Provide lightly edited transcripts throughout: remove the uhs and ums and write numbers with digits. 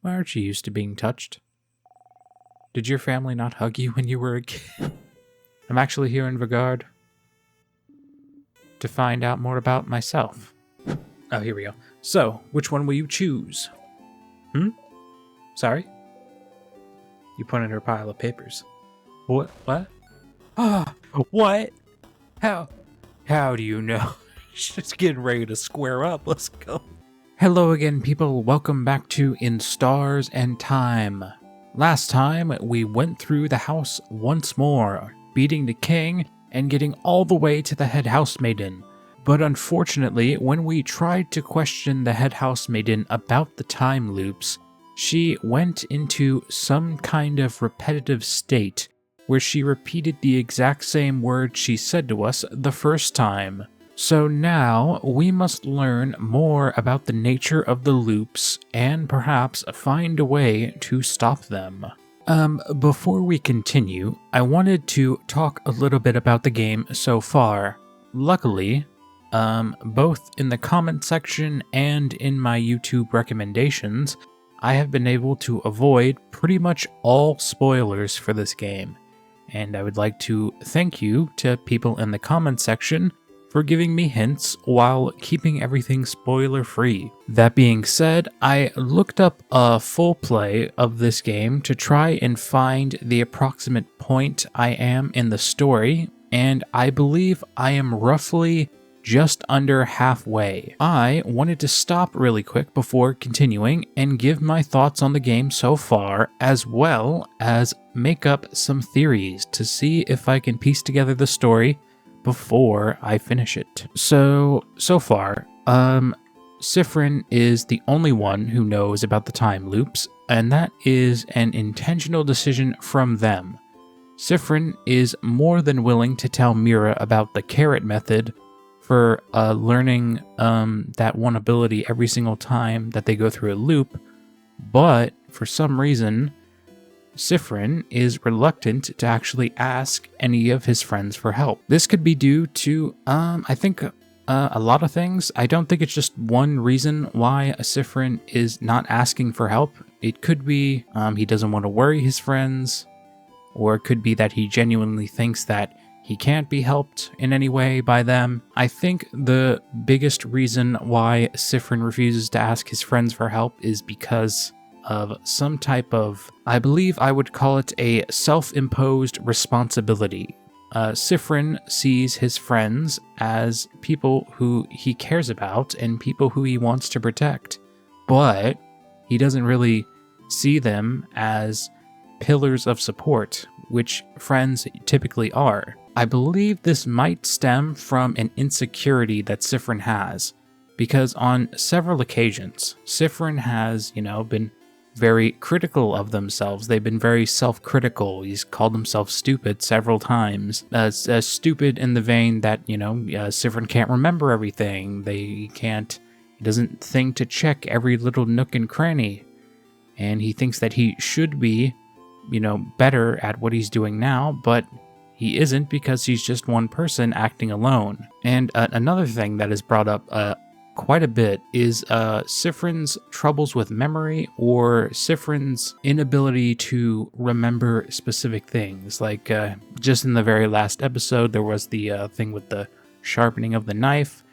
Why aren't you used to being touched? Did your family not hug you when you were a kid? I'm actually here in Vigard to find out more about myself. Oh, here we go. So, which one will you choose? Sorry? You pointed at her pile of papers. What? Ah, what? How do you know? She's getting ready to square up. Let's go. Hello again, people. Welcome back to In Stars and Time. Last time, we went through the house once more, beating the king and getting all the way to the head housemaiden. But unfortunately, when we tried to question the head housemaiden about the time loops, she went into some kind of repetitive state where she repeated the exact same words she said to us the first time. So now we must learn more about the nature of the loops and perhaps find a way to stop them. Before we continue, I wanted to talk a little bit about the game so far. Luckily, both in the comment section and in my YouTube recommendations, I have been able to avoid pretty much all spoilers for this game. And I would like to thank you to people in the comment section for giving me hints while keeping everything spoiler-free. That being said, I looked up a full play of this game to try and find the approximate point I am in the story, and I believe I am roughly just under halfway. I wanted to stop really quick before continuing and give my thoughts on the game so far, as well as make up some theories to see if I can piece together the story before I finish it. So far, Siffrin is the only one who knows about the time loops, and that is an intentional decision from them. Siffrin is more than willing to tell Mira about the carrot method for learning that one ability every single time that they go through a loop, but for some reason, Siffrin is reluctant to actually ask any of his friends for help. This could be due to, I think, a lot of things. I don't think it's just one reason why Siffrin is not asking for help. It could be he doesn't want to worry his friends, or it could be that he genuinely thinks that he can't be helped in any way by them. I think the biggest reason why Siffrin refuses to ask his friends for help is because of some type of, I believe I would call it a self-imposed responsibility. Siffrin sees his friends as people who he cares about and people who he wants to protect, but he doesn't really see them as pillars of support, which friends typically are. I believe this might stem from an insecurity that Siffrin has, because on several occasions, Siffrin has, been very critical of themselves. They've been very self-critical. He's called himself stupid several times. Stupid in the vein that, Siffrin can't remember everything. He doesn't think to check every little nook and cranny. And he thinks that he should be, better at what he's doing now, but he isn't because he's just one person acting alone. And another thing that is brought up quite a bit is Siffrin's troubles with memory, or Siffrin's inability to remember specific things. Like just in the very last episode, there was the thing with the sharpening of the knife.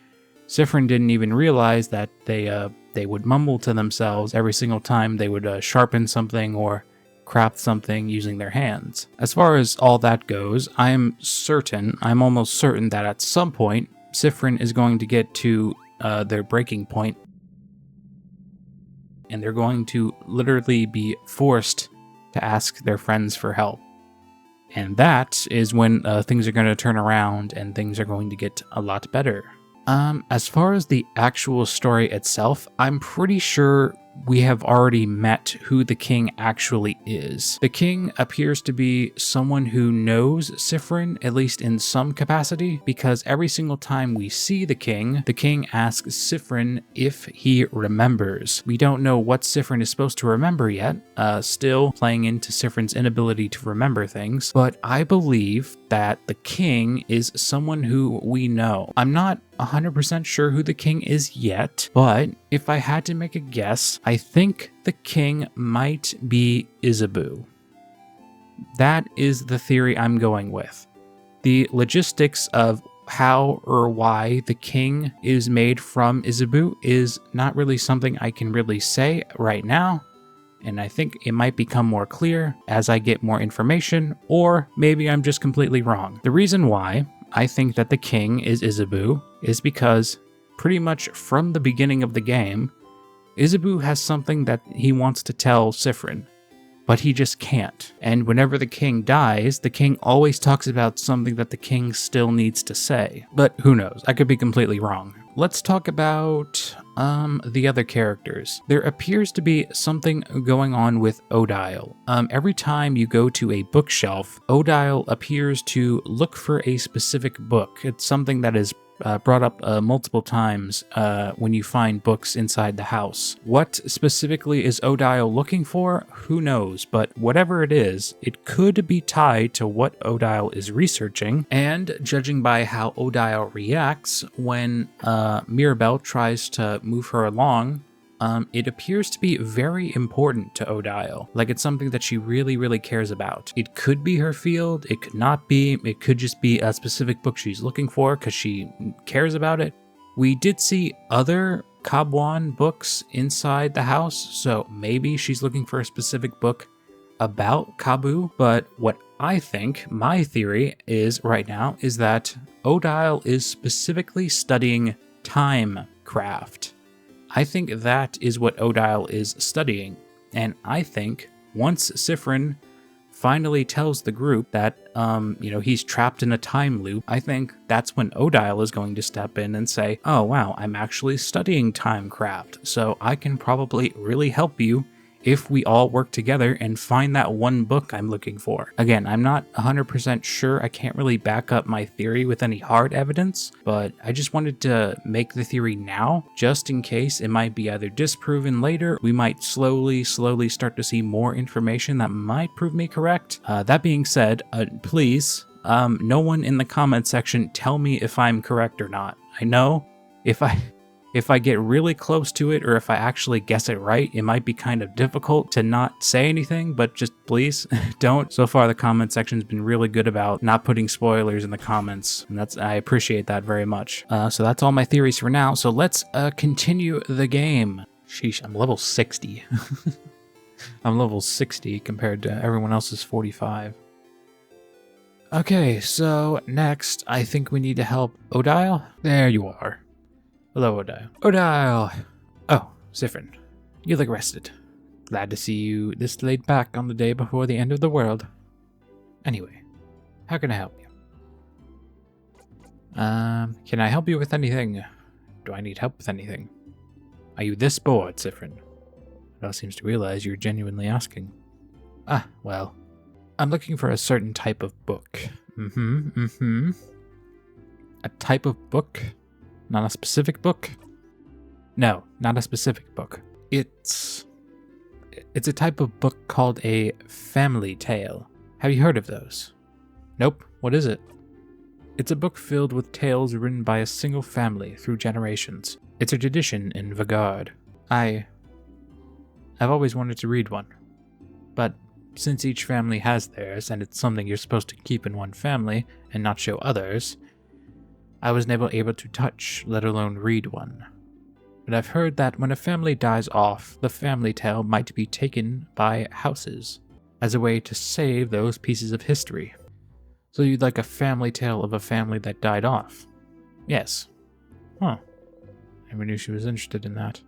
Siffrin didn't even realize that they would mumble to themselves every single time they would sharpen something or craft something using their hands. As far as all that goes, I'm almost certain that at some point, Siffrin is going to get to their breaking point, and they're going to literally be forced to ask their friends for help. And that is when things are going to turn around and things are going to get a lot better. As far as the actual story itself, I'm pretty sure we have already met who the king actually is. The king appears to be someone who knows Siffrin, at least in some capacity, because every single time we see the king asks Siffrin if he remembers. We don't know what Siffrin is supposed to remember yet, still playing into Siffrin's inability to remember things, but I believe that the king is someone who we know. I'm not 100% sure who the king is yet, but if I had to make a guess, this. I think the king might be ISABEAU. That is the theory I'm going with. The logistics of how or why the king is made from ISABEAU is not really something I can really say right now, and I think it might become more clear as I get more information, or maybe I'm just completely wrong. The reason why I think that the king is ISABEAU is because pretty much from the beginning of the game, ISABEAU has something that he wants to tell Siffrin, but he just can't. And whenever the king dies, the king always talks about something that the king still needs to say. But who knows? I could be completely wrong. Let's talk about the other characters. There appears to be something going on with ODILE. Every time you go to a bookshelf, ODILE appears to look for a specific book. It's something that is brought up multiple times when you find books inside the house. What specifically is ODILE looking for? Who knows, but whatever it is, it could be tied to what ODILE is researching, and judging by how ODILE reacts when Mirabelle tries to move her along, it appears to be very important to ODILE. Like, it's something that she really, really cares about. It could be her field, it could not be, it could just be a specific book she's looking for because she cares about it. We did see other Kabwan books inside the house, so maybe she's looking for a specific book about Kabu, but what I think, my theory is right now, is that ODILE is specifically studying timecraft. I think that is what ODILE is studying, and I think once Siffrin finally tells the group that, he's trapped in a time loop, I think that's when ODILE is going to step in and say, oh wow, I'm actually studying timecraft, so I can probably really help you if we all work together and find that one book I'm looking for. Again, I'm not 100% sure. I can't really back up my theory with any hard evidence, but I just wanted to make the theory now, just in case it might be either disproven later. We might slowly start to see more information that might prove me correct. That being said, please, no one in the comment section tell me if I'm correct or not. I know if I get really close to it, or if I actually guess it right, it might be kind of difficult to not say anything, but just please don't. So far, the comment section's been really good about not putting spoilers in the comments, and I appreciate that very much. So that's all my theories for now, so let's continue the game. Sheesh, I'm level 60. I'm level 60 compared to everyone else's 45. Okay, so next, I think we need to help ODILE. There you are. Hello, ODILE. ODILE! Oh, Siffrin. You look rested. Glad to see you this laid back on the day before the end of the world. Anyway, how can I help you? Can I help you with anything? Do I need help with anything? Are you this bored, Siffrin? Adele seems to realize you're genuinely asking. Ah, well, I'm looking for a certain type of book. A type of book? Not a specific book? No, not a specific book. It's a type of book called a family tale. Have you heard of those? Nope. What is it? It's a book filled with tales written by a single family through generations. It's a tradition in Vagard. I've always wanted to read one. But since each family has theirs, and it's something you're supposed to keep in one family and not show others, I was never able to touch, let alone read one. But I've heard that when a family dies off, the family tale might be taken by houses, as a way to save those pieces of history. So you'd like a family tale of a family that died off? Yes. Huh. Never knew she was interested in that.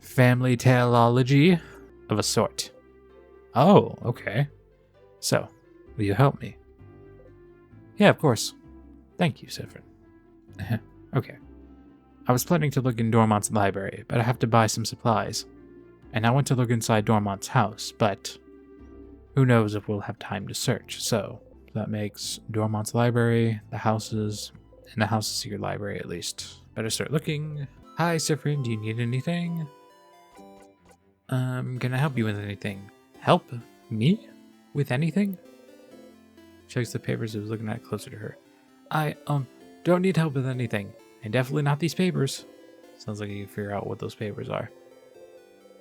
Family taleology of a sort. Oh, okay. So, will you help me? Yeah, of course. Thank you, Siffrin. Okay. I was planning to look in Dormont's library, but I have to buy some supplies. And I want to look inside Dormont's house, but who knows if we'll have time to search. So that makes Dormont's library, the houses, and the House of Secret Library at least. Better start looking. Hi, Siffrin, do you need anything? Can I help you with anything? Help? Me? With anything? Checks the papers and was looking at closer to her. I, don't need help with anything. And definitely not these papers. Sounds like you can figure out what those papers are.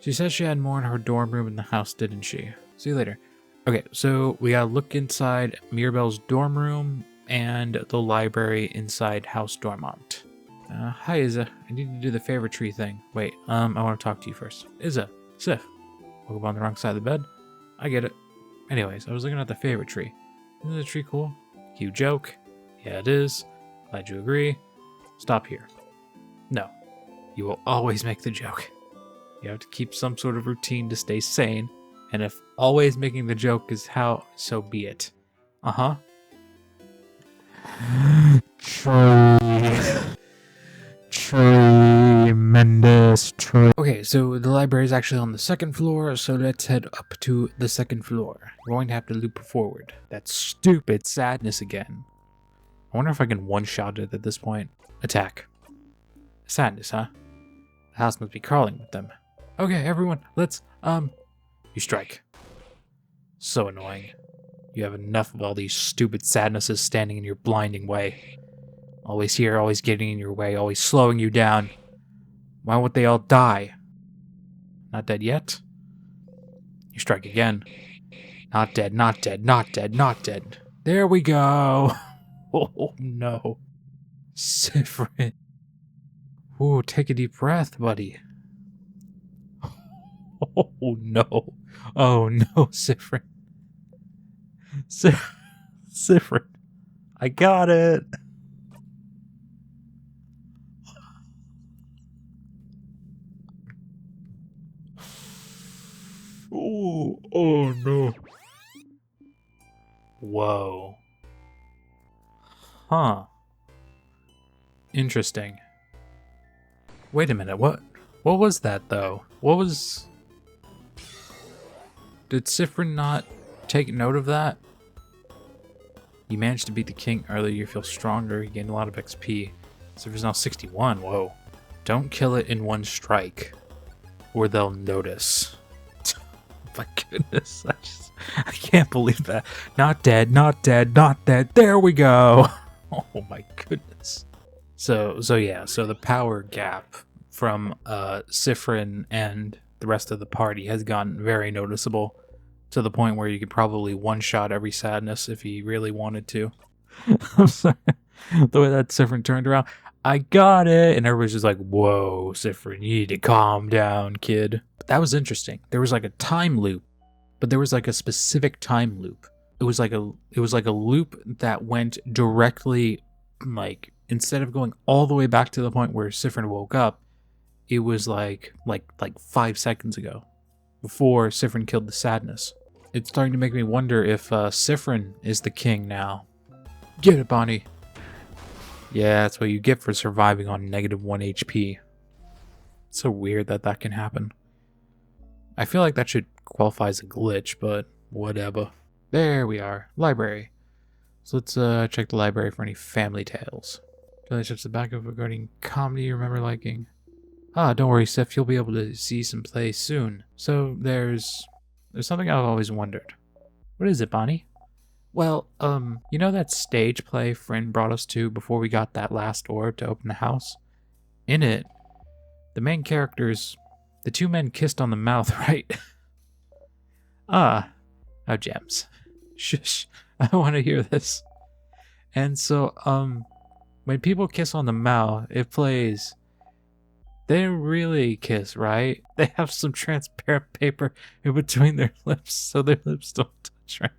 She says she had more in her dorm room in the house, didn't she? See you later. Okay, so we gotta look inside Mirabelle's dorm room and the library inside House Dormont. Hi, Isa. I need to do the favorite tree thing. Wait, I want to talk to you first. Isa, Sif. Woke up on the wrong side of the bed. I get it. Anyways, I was looking at the favorite tree. Isn't the tree cool? Cute joke. Yeah, it is. Glad you agree. Stop here. No. You will always make the joke. You have to keep some sort of routine to stay sane. And if always making the joke is how, so be it. Uh-huh. Tremendous tree. Okay, so the library is actually on the second floor, so let's head up to the second floor. We're going to have to loop forward. That stupid sadness again. I wonder if I can one-shot it at this point. Attack. Sadness, huh? The house must be crawling with them. Okay, everyone, let's, You strike. So annoying. You have enough of all these stupid sadnesses standing in your blinding way. Always here, always getting in your way, always slowing you down. Why won't they all die? Not dead yet? You strike again. Not dead, not dead, not dead, not dead. There we go. Oh no. Siffrin. Ooh, take a deep breath, buddy. Oh no. Oh no, Siffrin. Siffrin. I got it. Oh no. Whoa. Huh. Interesting. Wait a minute, what was that though? What was... Did Siffrin not take note of that? You managed to beat the king earlier, you feel stronger, you gained a lot of XP. Siffrin's now 61, whoa. Don't kill it in one strike, or they'll notice. My goodness, I can't believe that. Not dead, not dead, not dead, there we go! Oh my goodness. So the power gap from Siffrin and the rest of the party has gotten very noticeable, to the point where you could probably one-shot every sadness if he really wanted to. I'm sorry. The way that Siffrin turned around, I got it! And everybody's just like, whoa, Siffrin, you need to calm down, kid. But that was interesting. There was like a time loop, but there was like a specific time loop. It was like a loop that went directly, like, instead of going all the way back to the point where Siffrin woke up, it was like 5 seconds ago, before Siffrin killed the sadness. It's starting to make me wonder if Siffrin is the king now. Get it, Bonnie. Yeah, that's what you get for surviving on -1 HP. It's so weird that that can happen. I feel like that should qualify as a glitch, but whatever. There we are. Library. So let's check the library for any family tales. Really check the back of regarding comedy you remember liking. Ah, don't worry, Sif. You'll be able to see some plays soon. So there's something I've always wondered. What is it, Bonnie? Well, you know that stage play Friend brought us to before we got that last orb to open the house? In it, the main characters, the two men kissed on the mouth, right? Ah, oh, gems. Shush, I want to hear this. And so, when people kiss on the mouth, it plays... They don't really kiss, right? They have some transparent paper in between their lips so their lips don't touch, right?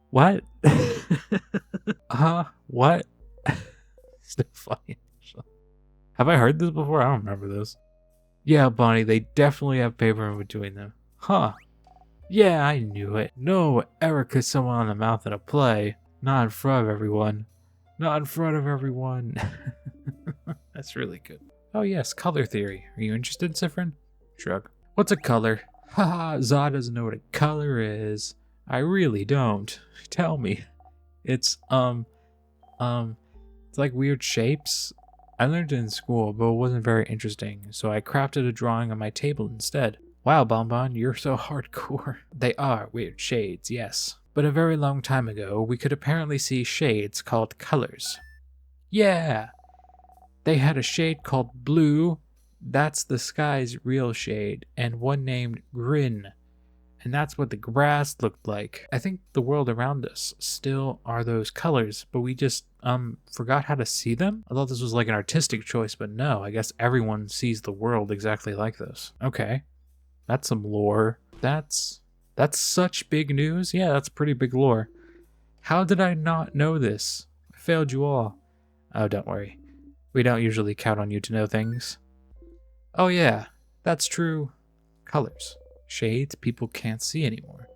What? What? Still funny. Have I heard this before? I don't remember this. Yeah, Bonnie, they definitely have paper in between them. Huh. Yeah, I knew it. No ever kiss someone on the mouth in a play. Not in front of everyone. Not in front of everyone. That's really good. Oh yes, color theory. Are you interested, Siffrin? Shrug. What's a color? Haha, Zod doesn't know what a color is. I really don't. Tell me. It's like weird shapes. I learned it in school, but it wasn't very interesting, so I crafted a drawing on my table instead. Wow, Bonbon, you're so hardcore. They are weird shades, yes. But a very long time ago, we could apparently see shades called colors. Yeah! They had a shade called blue, That's the sky's real shade, and one named Grin. And that's what the grass looked like. I think the world around us still are those colors, but we just, forgot how to see them? I thought this was like an artistic choice, but no, I guess everyone sees the world exactly like this. Okay. That's some lore. That's such big news. Yeah, that's pretty big lore. How did I not know this? I failed you all. Oh, don't worry. We don't usually count on you to know things. Oh yeah, that's true. Colors. Shades people can't see anymore.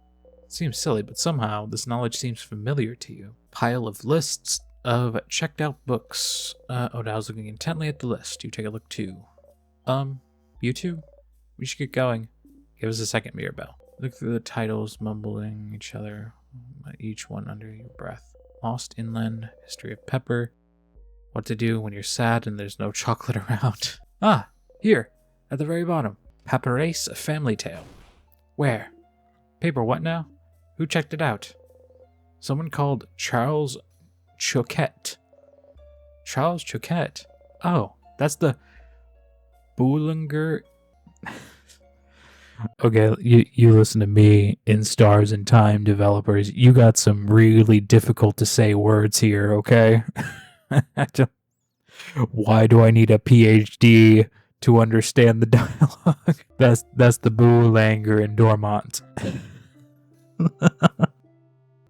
It seems silly, but somehow this knowledge seems familiar to you. Pile of lists of checked out books. ODILE's looking intently at the list. You take a look too. You two? We should get going. Give us a second, Mirabelle. Look through the titles, mumbling each other, each one under your breath. Lost Inland, History of Pepper, What to Do When You're Sad and There's No Chocolate Around. Ah, here, at the very bottom. Paperace, A Family Tale. Where? Paper what now? Who checked it out? Someone called Charles Choquette. Charles Choquette? Oh, that's the Boulanger. Okay, you listen to me, in Stars and Time developers. You got some really difficult to say words here, okay? Why do I need a PhD to understand the dialogue? That's the Boulanger in Dormont.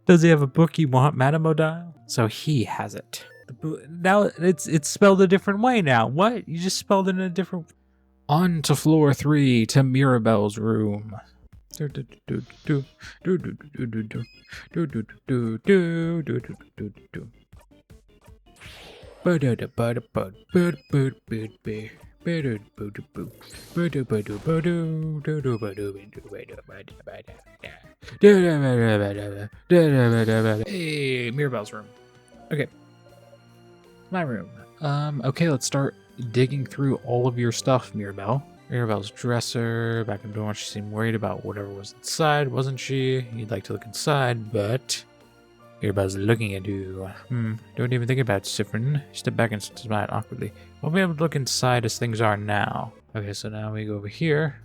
Does he have a book you want, Madame ODILE? So he has it. Now it's spelled a different way now. What? You just spelled it in a different... On to floor 3, to Mirabelle's room. Hey, Mirabelle's room. Okay. My room. Okay, let's start digging through all of your stuff, Mirabelle. Mirabelle's dresser, back in the dorm, she seemed worried about whatever was inside, wasn't she? You'd like to look inside, but Mirabelle's looking at you. Don't even think about it, Siffrin. Step back and smile awkwardly. Won't be able to look inside as things are now. Okay, so now we go over here.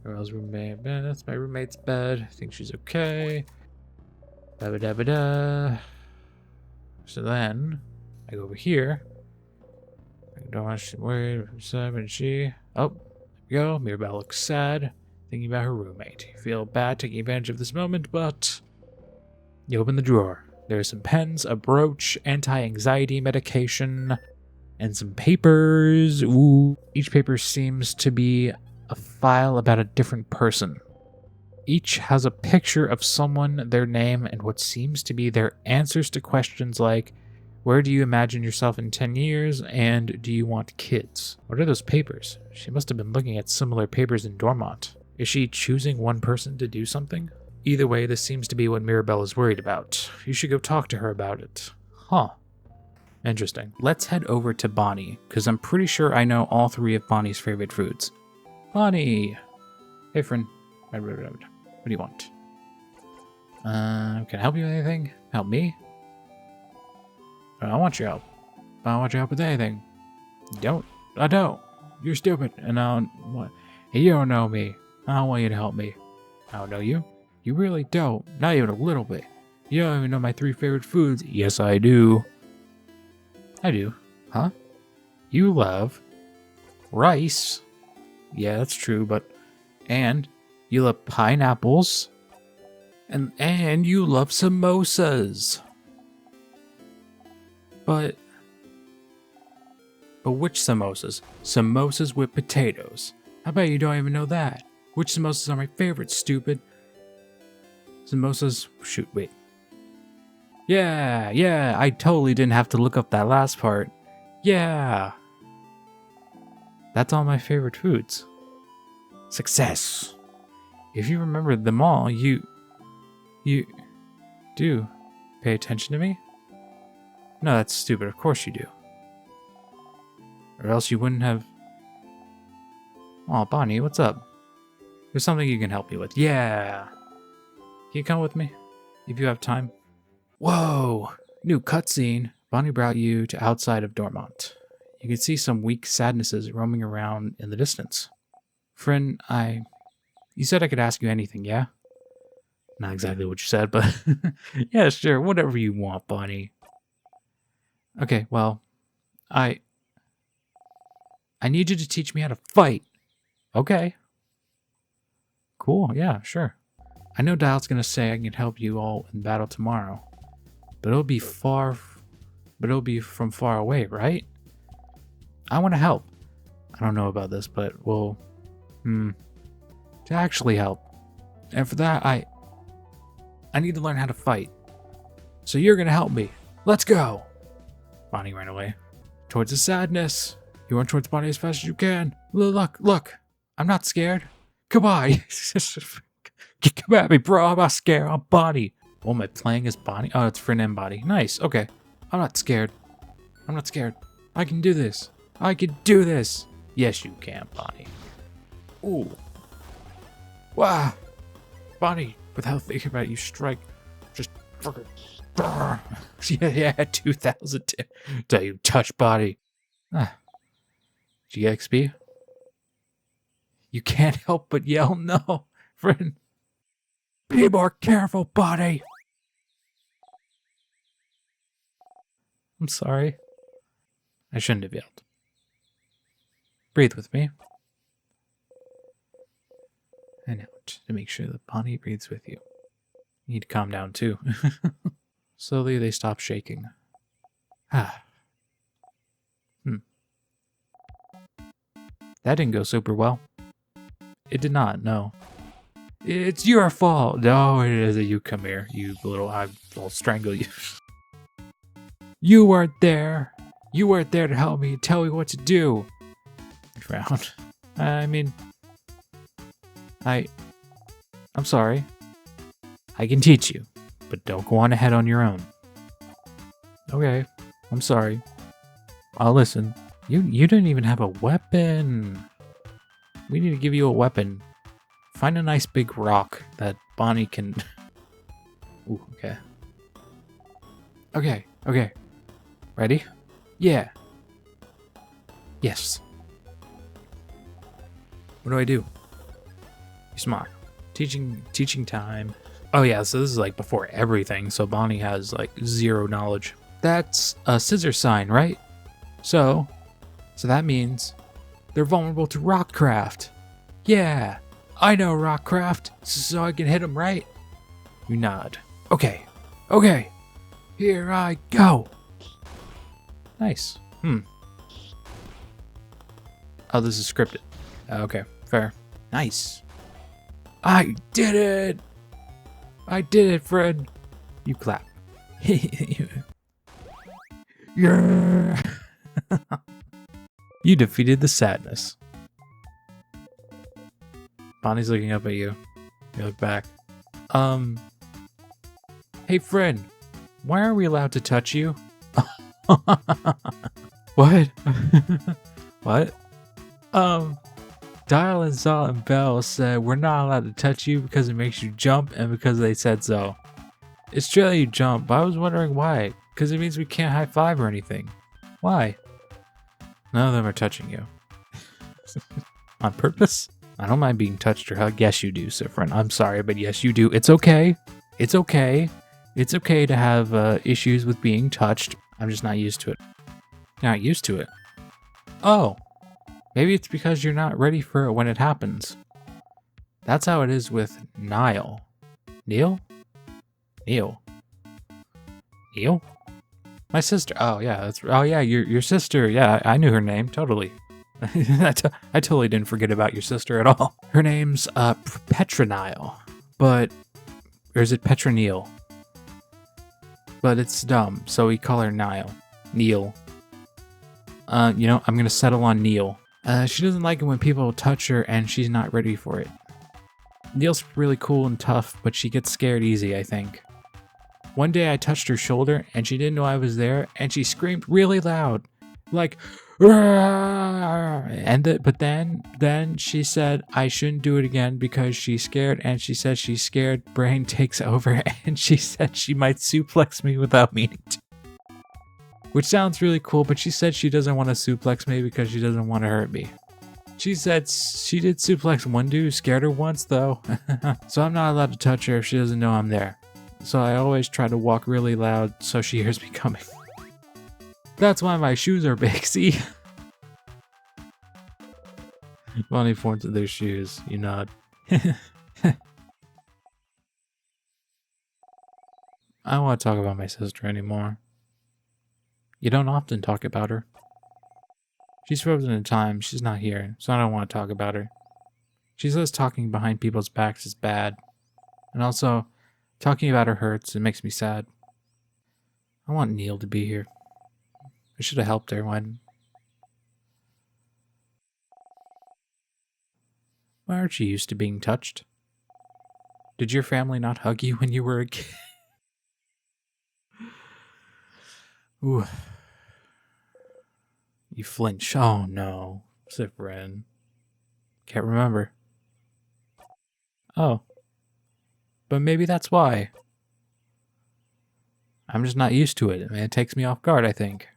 Mirabelle's roommate. That's my roommate's bed. I think she's okay. Da-ba-da-ba-da. So then, I go over here. I don't want to worry. And she. Oh, there we go. Mirabelle looks sad, thinking about her roommate. You feel bad taking advantage of this moment, but you open the drawer. There are some pens, a brooch, anti-anxiety medication, and some papers. Ooh. Each paper seems to be a file about a different person. Each has a picture of someone, their name, and what seems to be their answers to questions like, where do you imagine yourself in 10 years, and do you want kids? What are those papers? She must have been looking at similar papers in Dormont. Is she choosing one person to do something? Either way, this seems to be what Mirabelle is worried about. You should go talk to her about it. Huh. Interesting. Let's head over to Bonnie, because I'm pretty sure I know all 3 of Bonnie's favorite foods. Bonnie! Hey, friend. What do you want? Can I help you with anything? Help me? I want your help. I don't want your help with anything. Don't. I don't. You're stupid. And I don't want... You don't know me. I don't want you to help me. I don't know you. You really don't. Not even a little bit. You don't even know my 3 favorite foods. Yes, I do. I do. Huh? You love rice. Yeah, that's true, but... And you love pineapples. And you love samosas. But which samosas? Samosas with potatoes. I bet you don't even know that. Which samosas are my favorite, stupid? Samosas... Shoot, wait. Yeah, I totally didn't have to look up that last part. Yeah. That's all my favorite foods. Success. If you remember them all, you do pay attention to me? No, that's stupid. Of course you do. Or else you wouldn't have... Oh, Bonnie, what's up? There's something you can help me with. Yeah. Can you come with me? If you have time. Whoa! New cutscene. Bonnie brought you to outside of Dormont. You can see some weak sadnesses roaming around in the distance. Friend, you said I could ask you anything, yeah? Not exactly what you said, but yeah, sure, whatever you want, Bonnie. Okay, well, I need you to teach me how to fight. Okay. Cool, yeah, sure. I know Dial's gonna say I can help you all in battle tomorrow, but it'll be from far away, right? I want to help. I don't know about this, but to actually help. And for that, I need to learn how to fight. So you're gonna help me. Let's go. Bonnie ran away. Towards the sadness. You run towards Bonnie as fast as you can. Look. I'm not scared. Come on. Come at me, bro. I'm not scared. I'm Bonnie. Oh, am I playing as Bonnie? Oh, it's friend and Bonnie. Nice. Okay. I'm not scared. I can do this. Yes, you can, Bonnie. Ooh. Wow. Bonnie, without thinking about it, you strike. Just fucking. Yeah, 2000. Till you touch Bonnie. Did you get XP? You can't help but yell no, friend. Be more careful, Bonnie. I'm sorry. I shouldn't have yelled. Breathe with me. And out to make sure that Bonnie breathes with you. You need to calm down too. Slowly they stop shaking. That didn't go super well. It did not, no. It's your fault. No, it isn't. You come here, you little, I'll strangle you. You weren't there. You weren't there to help me, tell me what to do. He frowned. I'm sorry. I can teach you, but don't go on ahead on your own. Okay, I'm sorry. I'll listen. You didn't even have a weapon. We need to give you a weapon. Find a nice big rock that Bonnie can... Ooh, okay. Okay. Ready? Yeah. Yes. What do I do? You're smart. Teaching time. Oh yeah, so this is like before everything, so Bonnie has like 0 knowledge. That's a scissor sign, right? So that means they're vulnerable to rockcraft. Yeah, I know rockcraft, so I can hit them, right? You nod. Okay, here I go. Nice. Oh, this is scripted. Okay, fair. Nice. I did it, Fred. You clap. Yeah. You defeated the sadness. Bonnie's looking up at you. You look back. Hey, friend. Why are we allowed to touch you? What? What? Dial and Zal and Bell said we're not allowed to touch you because it makes you jump and because they said so. It's true that you jump, but I was wondering why. Because it means we can't high five or anything. Why? None of them are touching you. On purpose? I don't mind being touched or hugged. Yes, you do, Siffrin. I'm sorry, but yes, you do. It's okay. It's okay. It's okay to have issues with being touched. I'm just not used to it. Not used to it. Oh. Maybe it's because you're not ready for it when it happens. That's how it is with Niall. Neil? Neil? My sister. Oh yeah, your sister. Yeah, I knew her name totally. I totally didn't forget about your sister at all. Her name's Petronile, or is it Petronile? But it's dumb, so we call her Niall. Neil. I'm gonna settle on Neil. She doesn't like it when people touch her and she's not ready for it. Neil's really cool and tough, but she gets scared easy, I think. One day I touched her shoulder and she didn't know I was there and she screamed really loud. Like, but then she said I shouldn't do it again because she's scared, and she said she's scared brain takes over, and she said she might suplex me without meaning to. Which sounds really cool, but she said she doesn't want to suplex me because she doesn't want to hurt me. She said she did suplex one dude who scared her once though. So I'm not allowed to touch her if she doesn't know I'm there. So I always try to walk really loud so she hears me coming. That's why my shoes are big, see? Bonnie points at their shoes, you nod. I don't want to talk about my sister anymore. You don't often talk about her. She's frozen in time, she's not here, so I don't want to talk about her. She says talking behind people's backs is bad. And also, talking about her hurts, it makes me sad. I want Neil to be here. I should have helped her when... Why aren't you used to being touched? Did your family not hug you when you were a kid? Ooh. You flinch. Oh no. Siffrin. Can't remember. Oh. But maybe that's why. I'm just not used to it. I mean, it takes me off guard, I think.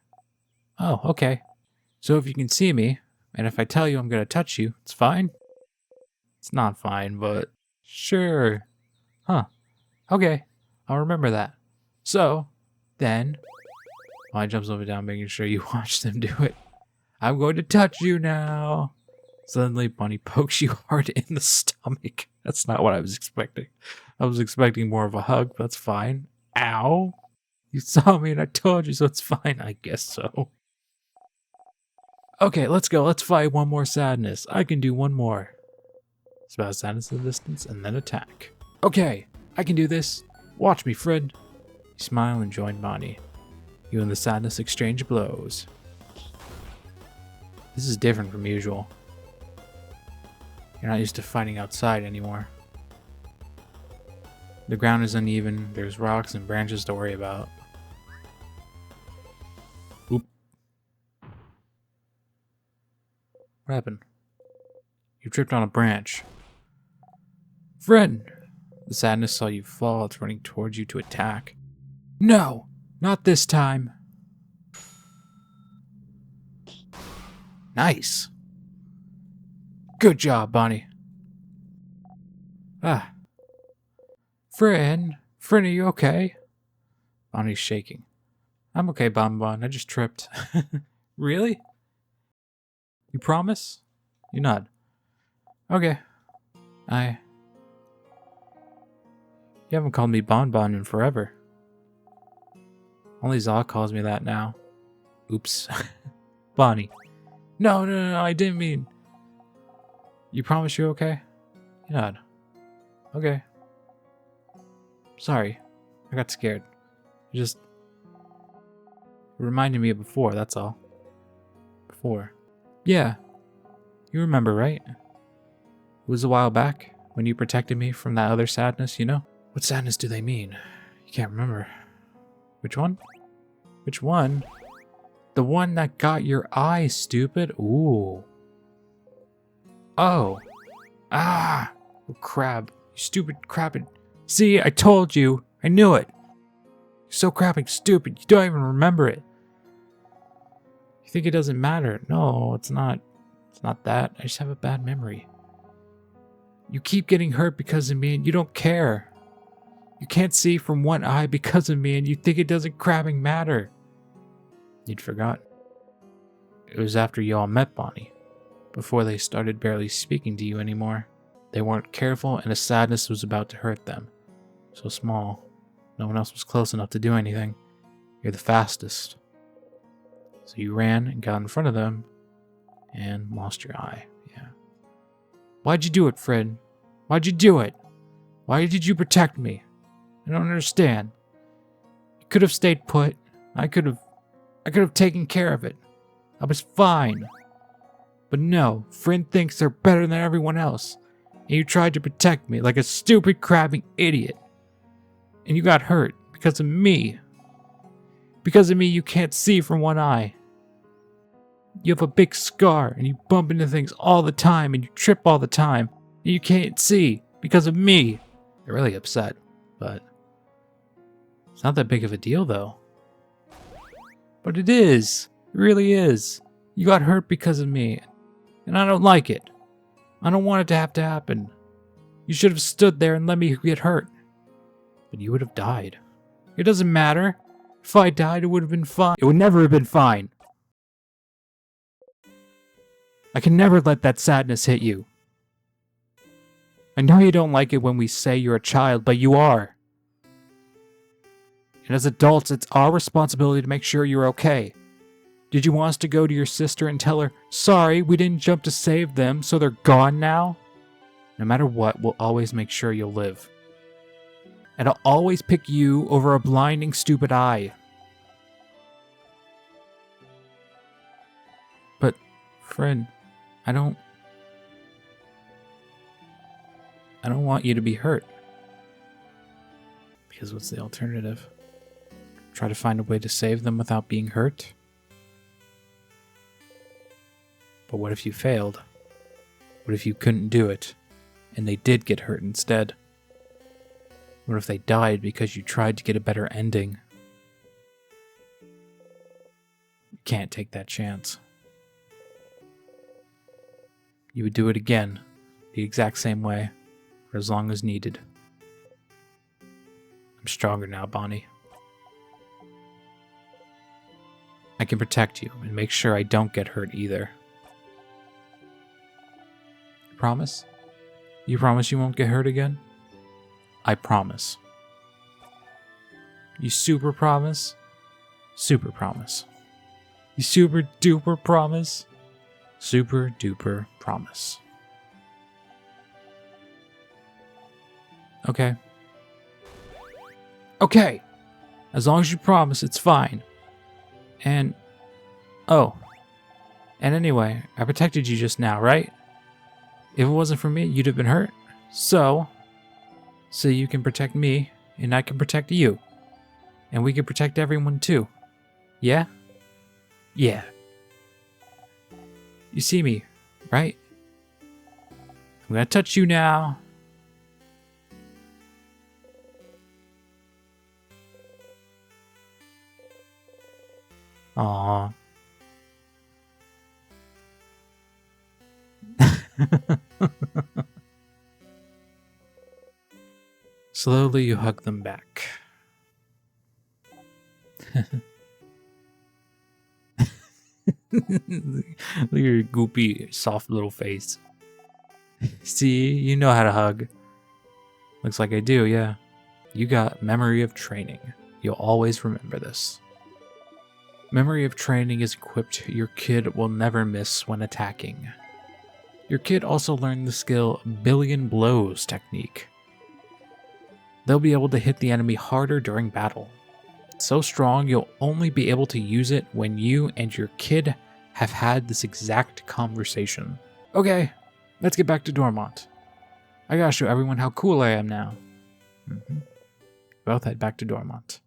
Oh, okay. So if you can see me, and if I tell you I'm gonna touch you, it's fine? It's not fine, but sure. Huh. Okay. I'll remember that. So, then... Bonnie jumps over down, making sure you watch them do it. I'm going to touch you now. Suddenly, Bonnie pokes you hard in the stomach. That's not what I was expecting. I was expecting more of a hug, but that's fine. Ow. You saw me and I told you, so it's fine. I guess so. Okay, let's go. Let's fight one more sadness. I can do one more. Spout sadness in the distance and then attack. Okay, I can do this. Watch me, friend. You smile and join Bonnie. You and the sadness exchange blows. This is different from usual. You're not used to fighting outside anymore. The ground is uneven, there's rocks and branches to worry about. Oop. What happened? You tripped on a branch. Friend! The sadness saw you fall, it's running towards you to attack. No! Not this time. Nice. Good job, Bonnie. Ah. Friend, are you okay? Bonnie's shaking. I'm okay, Bonbon. I just tripped. Really? You promise? You nod. Okay. You haven't called me Bonbon in forever. Only Zaw calls me that now. Oops. Bonnie. No, I didn't mean... You promise you're okay? You nod. Okay. Sorry. I got scared. It reminded me of before, that's all. Before. Yeah. You remember, right? It was a while back, when you protected me from that other sadness, you know? What sadness do they mean? You can't remember. Which one? Which one? The one that got your eye, stupid. Ooh. Oh. Ah. Oh, crab. You stupid crab. See, I told you. I knew it. You're so crapping stupid. You don't even remember it. You think it doesn't matter? No, it's not. It's not that. I just have a bad memory. You keep getting hurt because of me and you don't care. You can't see from one eye because of me and you think it doesn't crabbing matter. You'd forgot. It was after you all met Bonnie. Before they started barely speaking to you anymore. They weren't careful and a sadness was about to hurt them. So small. No one else was close enough to do anything. You're the fastest. So you ran and got in front of them and lost your eye. Yeah. Why'd you do it, Fred? Why'd you do it? Why did you protect me? I don't understand. You could have stayed put. I could have taken care of it. I was fine. But no, Friend thinks they're better than everyone else. And you tried to protect me like a stupid crabbing idiot. And you got hurt because of me. Because of me, you can't see from one eye. You have a big scar and you bump into things all the time and you trip all the time. And you can't see because of me. They're really upset, but it's not that big of a deal though. But it is. It really is. You got hurt because of me. And I don't like it. I don't want it to have to happen. You should have stood there and let me get hurt. But you would have died. It doesn't matter. If I died, it would have been fine. It would never have been fine. I can never let that sadness hit you. I know you don't like it when we say you're a child, but you are. And as adults, it's our responsibility to make sure you're okay. Did you want us to go to your sister and tell her, sorry, we didn't jump to save them, so they're gone now? No matter what, we'll always make sure you'll live. And I'll always pick you over a blinding, stupid eye. But, friend, I don't want you to be hurt. Because what's the alternative? Try to find a way to save them without being hurt? But what if you failed? What if you couldn't do it, and they did get hurt instead? What if they died because you tried to get a better ending? You can't take that chance. You would do it again, the exact same way, for as long as needed. I'm stronger now, Bonnie. I can protect you and make sure I don't get hurt either. Promise? You promise you won't get hurt again? I promise. You super promise? Super promise. You super duper promise? Super duper promise. Okay. Okay! As long as you promise, it's fine. And... oh. And anyway, I protected you just now, right? If it wasn't for me, you'd have been hurt. So you can protect me, and I can protect you. And we can protect everyone too. Yeah? Yeah. You see me, right? I'm gonna touch you now. Aww. Slowly you hug them back. Look at your goopy, soft little face. See, you know how to hug. Looks like I do, yeah. You got memory of training. You'll always remember this. Memory of training is equipped your kid will never miss when attacking. Your kid also learned the skill Billion Blows technique. They'll be able to hit the enemy harder during battle. So strong you'll only be able to use it when you and your kid have had this exact conversation. Okay, let's get back to Dormont. I gotta show everyone how cool I am now. Both head back to Dormont.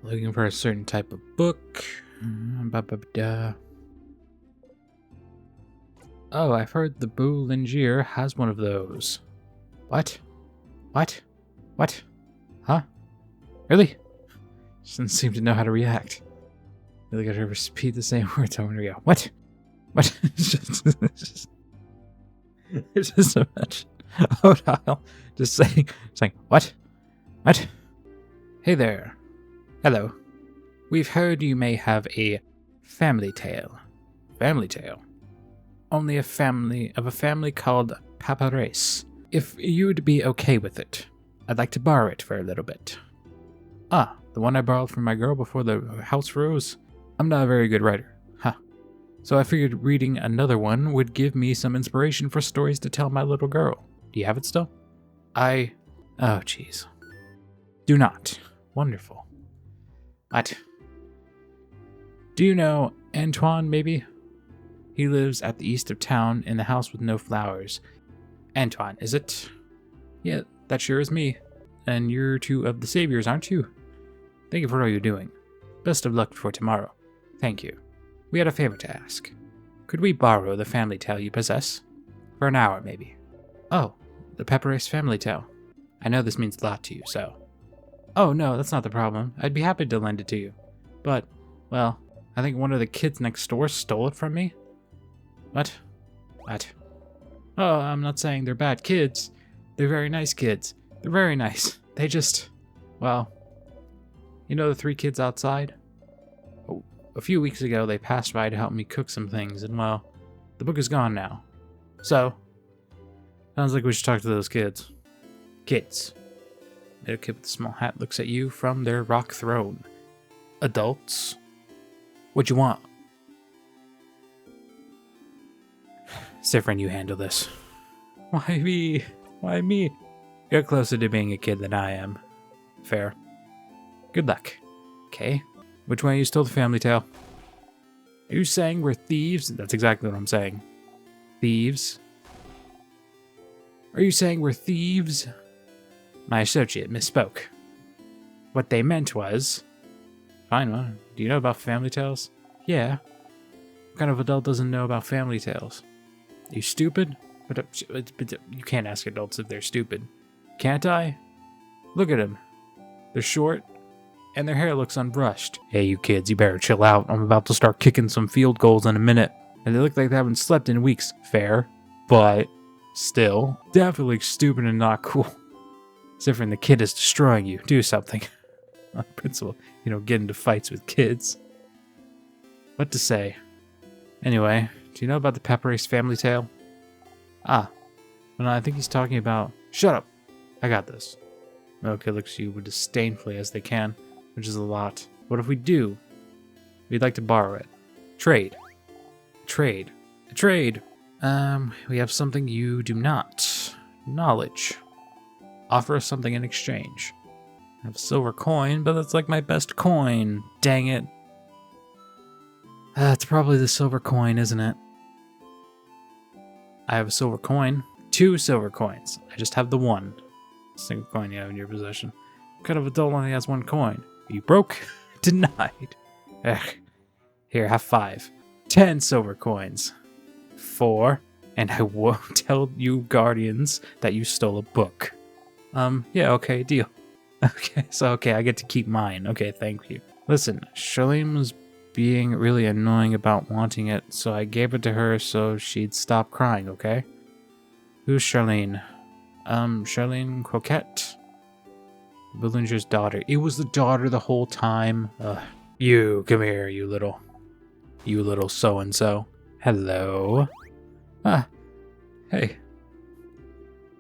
Looking for a certain type of book. Oh, I've heard the Boulangier has one of those. What? What? What? Huh? Really? She doesn't seem to know how to react. Really gotta repeat the same words over and go. What? What? It's just so much. ODILE just saying, what? What? Hey there. Hello. We've heard you may have a family tale. Family tale? Only a family called Papares. If you'd be okay with it, I'd like to borrow it for a little bit. Ah, the one I borrowed from my girl before the house rose? I'm not a very good writer. Huh. So I figured reading another one would give me some inspiration for stories to tell my little girl. Do you have it still? Oh, jeez. Do not. Wonderful. What? Do you know Antoine, maybe? He lives at the east of town in the house with no flowers. Antoine, is it? Yeah, that sure is me. And you're two of the saviors, aren't you? Thank you for all you're doing. Best of luck for tomorrow. Thank you. We had a favor to ask. Could we borrow the family tale you possess? For an hour, maybe. Oh, the Papares family tale. I know this means a lot to you, so... Oh, no, that's not the problem. I'd be happy to lend it to you. But, well, I think one of the kids next door stole it from me. What? What? Oh, I'm not saying they're bad kids. They're very nice kids. They're very nice. They just, well, you know the 3 kids outside? Oh, a few weeks ago, they passed by to help me cook some things, and well, the book is gone now. So, sounds like we should talk to those kids. Kids. Little kid with a small hat looks at you from their rock throne. Adults? What you want? Siffrin, you handle this. Why me? Why me? You're closer to being a kid than I am. Fair. Good luck. Okay. Which way you stole the family tale? Are you saying we're thieves? That's exactly what I'm saying. Thieves? Are you saying we're thieves? My associate misspoke. What they meant was... Fine, well, do you know about family tales? Yeah. What kind of adult doesn't know about family tales? Are you stupid? But you can't ask adults if they're stupid. Can't I? Look at them. They're short, and their hair looks unbrushed. Hey, you kids, you better chill out. I'm about to start kicking some field goals in a minute. And they look like they haven't slept in weeks. Fair. But, still, definitely stupid and not cool. Siffrin, the kid is destroying you. Do something. On principle, get into fights with kids. What to say? Anyway, do you know about the Peppery's family tale? Ah. Well, no, I think he's talking about... Shut up! I got this. Okay, looks at you disdainfully as they can, which is a lot. What if we do? We'd like to borrow it. Trade. Trade. A trade. We have something you do not. Knowledge. Offer us something in exchange. I have a silver coin, but that's like my best coin. Dang it. It's probably the silver coin, isn't it? I have a silver coin. 2 silver coins. I just have the 1. Single coin you have in your possession. What kind of adult only has 1 coin? Are you broke? Denied. Ugh. Here, have 5. 10 silver coins. 4. And I won't tell you guardians that you stole a book. Yeah, okay, deal. Okay, I get to keep mine. Okay, thank you. Listen, Charlene was being really annoying about wanting it, so I gave it to her so she'd stop crying, okay? Who's Charlene? Charlene Croquette? Billinger's daughter. It was the daughter the whole time. You, come here, you little so-and-so. Hello? Ah, hey.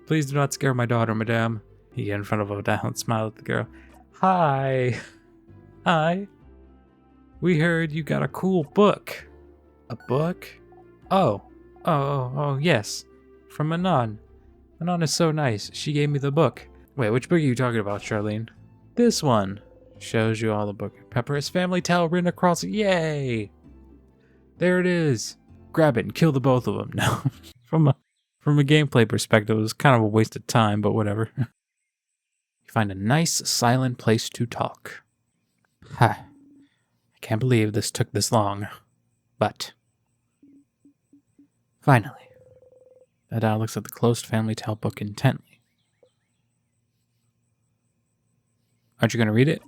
Please do not scare my daughter, madame. He get in front of ODILE and smile at the girl. Hi. Hi. We heard you got a cool book. A book? Oh, yes. From Manon. Manon is so nice. She gave me the book. Wait, which book are you talking about, Charlene? This one. Shows you all the book. Pepper's family tale written across. Yay! There it is. Grab it and kill the both of them. No. From a gameplay perspective, it was kind of a waste of time, but whatever. You find a nice, silent place to talk. Ha. I can't believe this took this long. But... finally. Adele looks at the closed family tale book intently. Aren't you going to read it?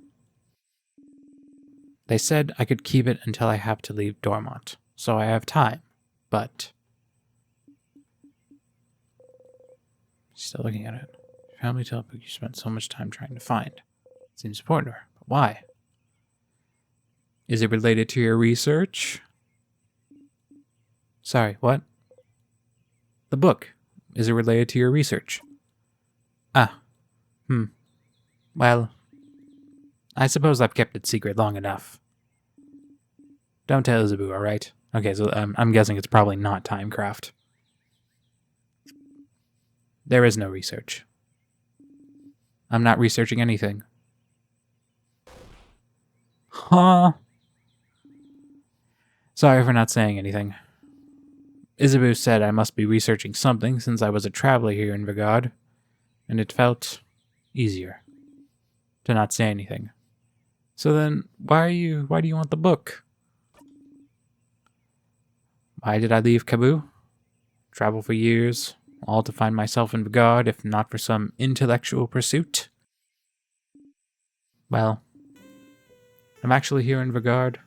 They said I could keep it until I have to leave Dormont, so I have time, but... Still looking at it. Family tale book you spent so much time trying to find. Seems important to her, but why? Is it related to your research? Sorry, what? The book. Is it related to your research? Ah. Well, I suppose I've kept it secret long enough. Don't tell Isabeau, alright? Okay, so I'm guessing it's probably not Timecraft. There is no research. I'm not researching anything. Huh? Sorry for not saying anything. Isabeau said I must be researching something since I was a traveler here in Vigard, and it felt easier to not say anything. So then, why do you want the book? Why did I leave Caboo? Travel for years, all to find myself in Vigard, if not for some intellectual pursuit? Well, I'm actually here in Vigard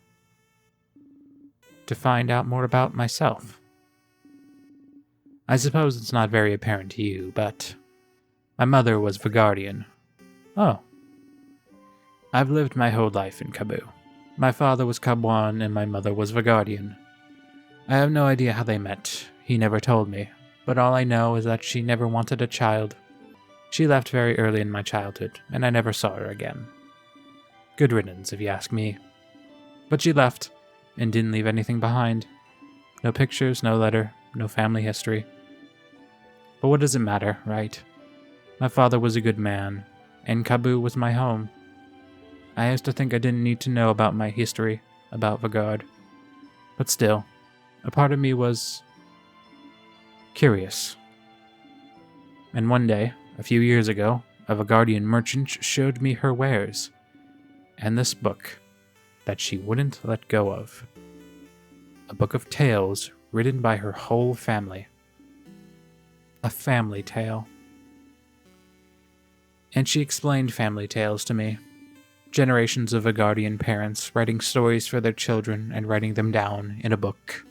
to find out more about myself. I suppose it's not very apparent to you, but my mother was Vagardian. Oh. I've lived my whole life in Kaboo. My father was Kabwan and my mother was Vagardian. I have no idea how they met. He never told me, but all I know is that she never wanted a child. She left very early in my childhood, and I never saw her again. Good riddance, if you ask me. But she left, and didn't leave anything behind. No pictures, no letter, no family history. But what does it matter, right? My father was a good man, and Kaboo was my home. I used to think I didn't need to know about my history, about Vagard. But still, a part of me was curious. And one day, a few years ago, a Vagardian merchant showed me her wares, and this book that she wouldn't let go of. A book of tales written by her whole family. A family tale. And she explained family tales to me. Generations of Vagardian parents writing stories for their children and writing them down in a book.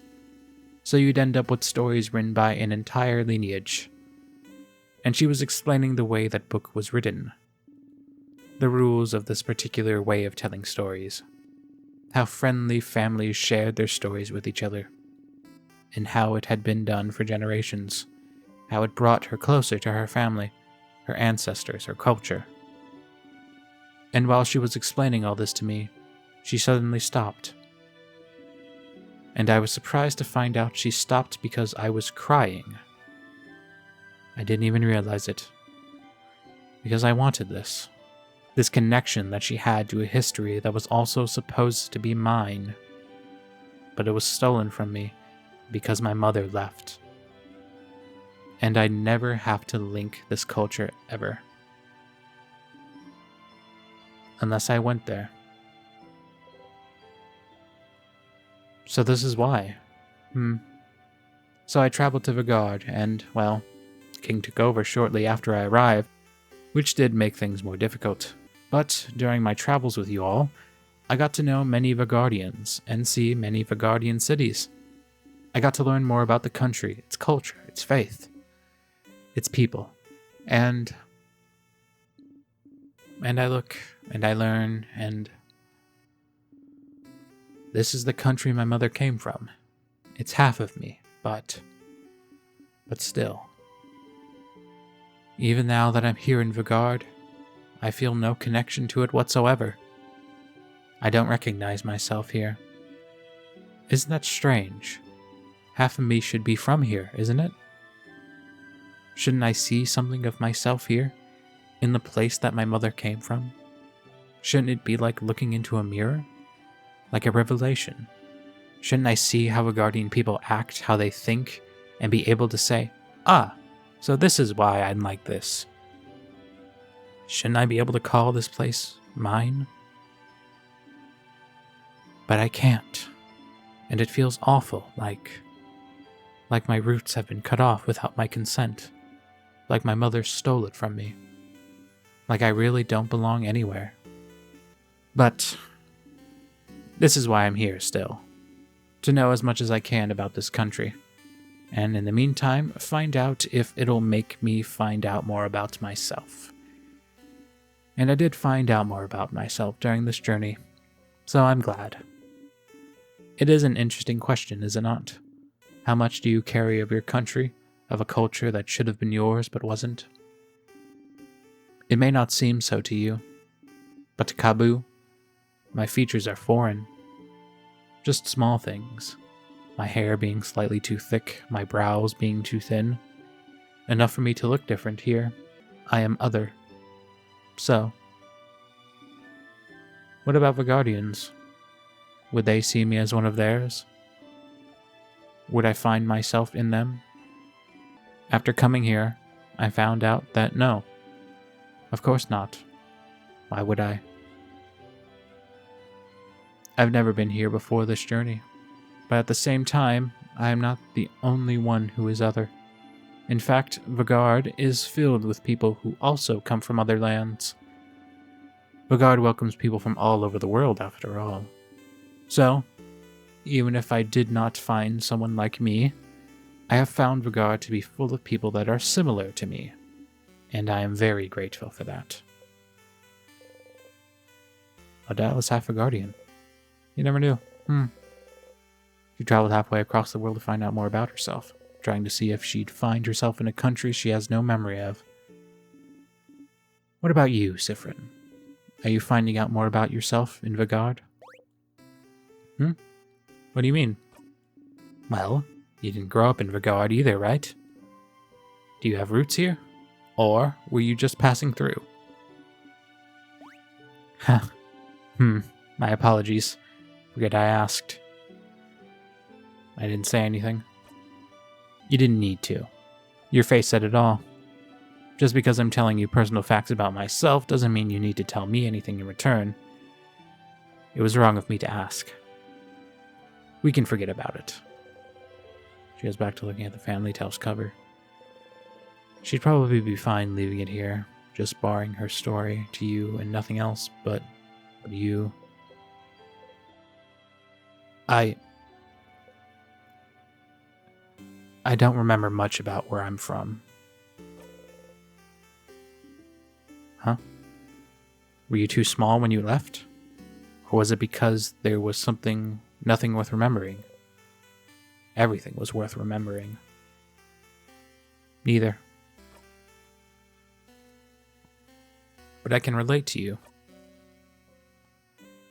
So you'd end up with stories written by an entire lineage. And she was explaining the way that book was written. The rules of this particular way of telling stories. How friendly families shared their stories with each other. And how it had been done for generations. How it brought her closer to her family, her ancestors, her culture. And while she was explaining all this to me, she suddenly stopped. And I was surprised to find out she stopped because I was crying. I didn't even realize it. Because I wanted this. This connection that she had to a history that was also supposed to be mine. But it was stolen from me because my mother left. And I'd never have to link this culture ever. Unless I went there. So this is why. So I traveled to Vagard, and, well, King took over shortly after I arrived, which did make things more difficult. But during my travels with you all, I got to know many Vagardians, and see many Vagardian cities. I got to learn more about the country, its culture, its faith, its people, and I look, and I learn, and this is the country my mother came from. It's half of me, but still. Even now that I'm here in Vagard, I feel no connection to it whatsoever. I don't recognize myself here. Isn't that strange? Half of me should be from here, isn't it? Shouldn't I see something of myself here, in the place that my mother came from? Shouldn't it be like looking into a mirror? Like a revelation? Shouldn't I see how Vagardian people act, how they think, and be able to say, ah, so this is why I'm like this? Shouldn't I be able to call this place mine? But I can't, and it feels awful, like my roots have been cut off without my consent, like my mother stole it from me, like I really don't belong anywhere. But this is why I'm here still, to know as much as I can about this country, and in the meantime, find out if it'll make me find out more about myself. And I did find out more about myself during this journey, so I'm glad. It is an interesting question, is it not? How much do you carry of your country, of a culture that should have been yours but wasn't? It may not seem so to you, but to Kaboo, my features are foreign. Just small things. My hair being slightly too thick, my brows being too thin. Enough for me to look different here. I am other. So, what about Vagardians? Would they see me as one of theirs? Would I find myself in them? After coming here, I found out that no. Of course not. Why would I? I've never been here before this journey, but at the same time, I am not the only one who is other. In fact, Vagard is filled with people who also come from other lands. Vagard welcomes people from all over the world, after all. So, even if I did not find someone like me, I have found Vagard to be full of people that are similar to me, and I am very grateful for that. ODILE is half a guardian. You never knew. She traveled halfway across the world to find out more about herself, trying to see if she'd find herself in a country she has no memory of. What about you, Siffrin? Are you finding out more about yourself in Vagard? What do you mean? Well, you didn't grow up in Vagard either, right? Do you have roots here? Or were you just passing through? My apologies. Forget I asked. I didn't say anything. You didn't need to. Your face said it all. Just because I'm telling you personal facts about myself doesn't mean you need to tell me anything in return. It was wrong of me to ask. We can forget about it. She goes back to looking at the Family Tales cover. She'd probably be fine leaving it here, just barring her story to you and nothing else but you. I don't remember much about where I'm from. Huh? Were you too small when you left? Or was it because there was nothing worth remembering? Everything was worth remembering. Neither. But I can relate to you.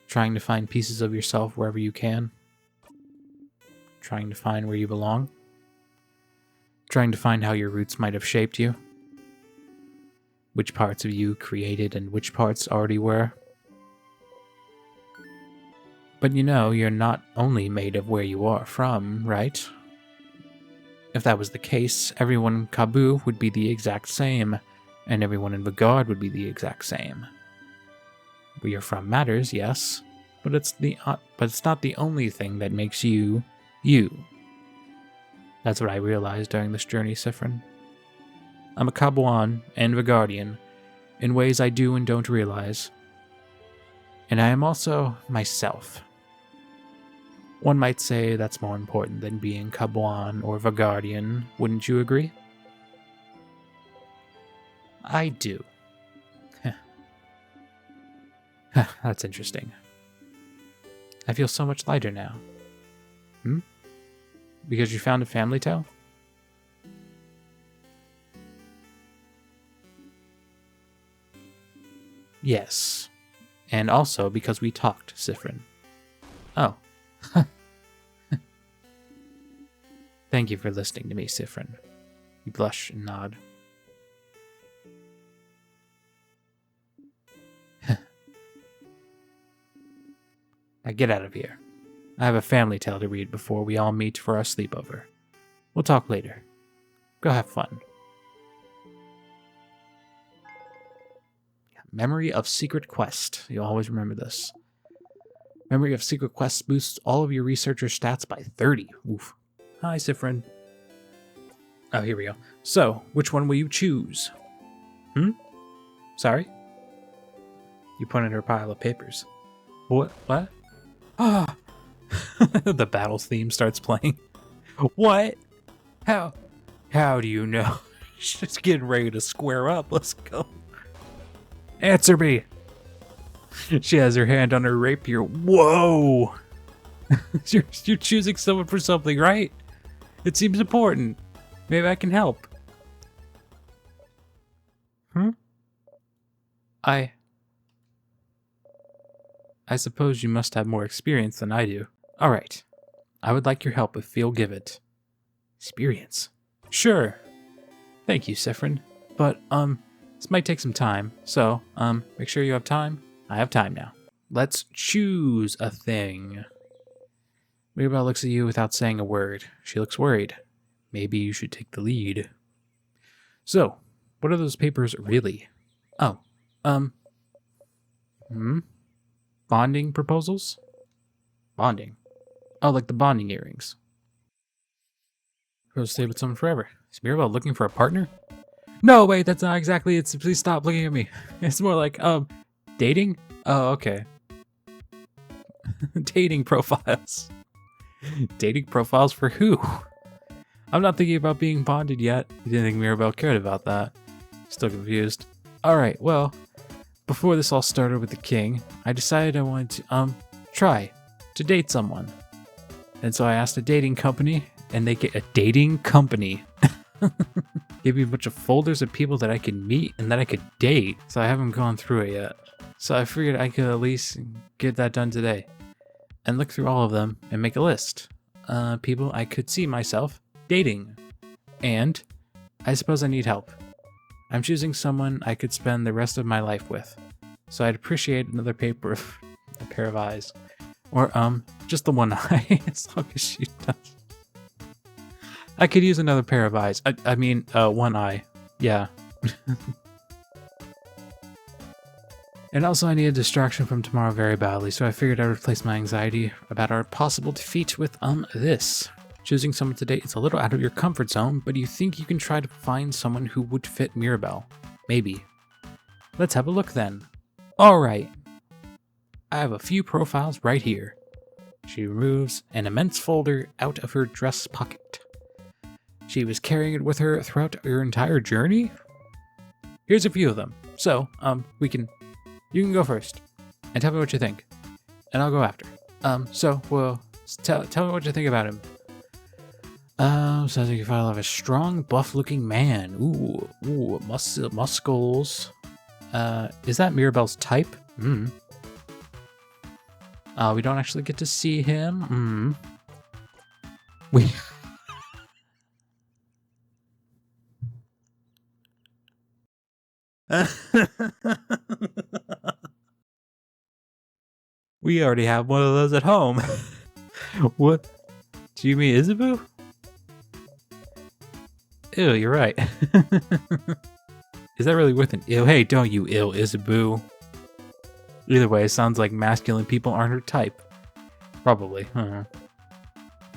Trying to find pieces of yourself wherever you can. Trying to find where you belong. Trying to find how your roots might have shaped you. Which parts of you created and which parts already were. But you know, you're not only made of where you are from, right? If that was the case, everyone in Kabbu would be the exact same, and everyone in Vagard would be the exact same. Where you're from matters, yes, but it's not the only thing that makes you, you. That's what I realized during this journey, Siffrin. I'm a Kabuan and Vagardian, in ways I do and don't realize. And I am also myself. One might say that's more important than being Kabuan or Vagardian, wouldn't you agree? I do. That's interesting. I feel so much lighter now. Because you found a family tale? Yes. And also because we talked, Siffrin. Oh. Thank you for listening to me, Siffrin. You blush and nod. Now get out of here. I have a family tale to read before we all meet for our sleepover. We'll talk later. Go have fun. Memory of Secret Quest. You'll always remember this. Memory of Secret Quest boosts all of your researcher stats by 30. Oof. Hi, Siffrin. Oh, here we go. So, which one will you choose? Sorry? You pointed at her pile of papers. What? Ah! The battle theme starts playing. What? How do you know? She's getting ready to square up. Let's go. Answer me. She has her hand on her rapier. Whoa! You're choosing someone for something, right? It seems important. Maybe I can help. I suppose you must have more experience than I do. Alright. I would like your help if you'll give it. Experience? Sure. Thank you, Siffrin. But, this might take some time, so, make sure you have time. I have time now. Let's choose a thing. Mirabelle looks at you without saying a word. She looks worried. Maybe you should take the lead. So, what are those papers really? Oh, bonding proposals? Bonding? Oh, like the bonding earrings. Go stay with someone forever. Is Mirabelle looking for a partner? No, wait, that's not exactly it. Please stop looking at me. It's more like, dating? Oh, okay. Dating profiles. Dating profiles for who? I'm not thinking about being bonded yet. You didn't think Mirabelle cared about that. Still confused. Alright, well, before this all started with the king, I decided I wanted to, try to date someone. And so I asked a dating company, and they get a dating company. Gave me a bunch of folders of people that I could meet and that I could date. So I haven't gone through it yet. So I figured I could at least get that done today. And look through all of them and make a list. People I could see myself dating. And I suppose I need help. I'm choosing someone I could spend the rest of my life with. So I'd appreciate another pair of eyes. Or, just the one eye, as long as she does. I could use another pair of eyes. I mean, one eye. Yeah. And also I need a distraction from tomorrow very badly, so I figured I'd replace my anxiety about our possible defeat with, this. Choosing someone to date is a little out of your comfort zone, but you think you can try to find someone who would fit Mirabelle. Maybe. Let's have a look then. Alright. I have a few profiles right here. She removes an immense folder out of her dress pocket. She was carrying it with her throughout her entire journey? Here's a few of them. So, you can go first. And tell me what you think. And I'll go after. Tell me what you think about him. Sounds like you file of a strong, buff-looking man. Ooh, muscles. Is that Mirabelle's type? We don't actually get to see him. We already have one of those at home. What? Do you mean Isabeau? Ew, you're right. Is that really worth an ew? Hey, don't you ill, Isabeau. Either way, it sounds like masculine people aren't her type. Probably.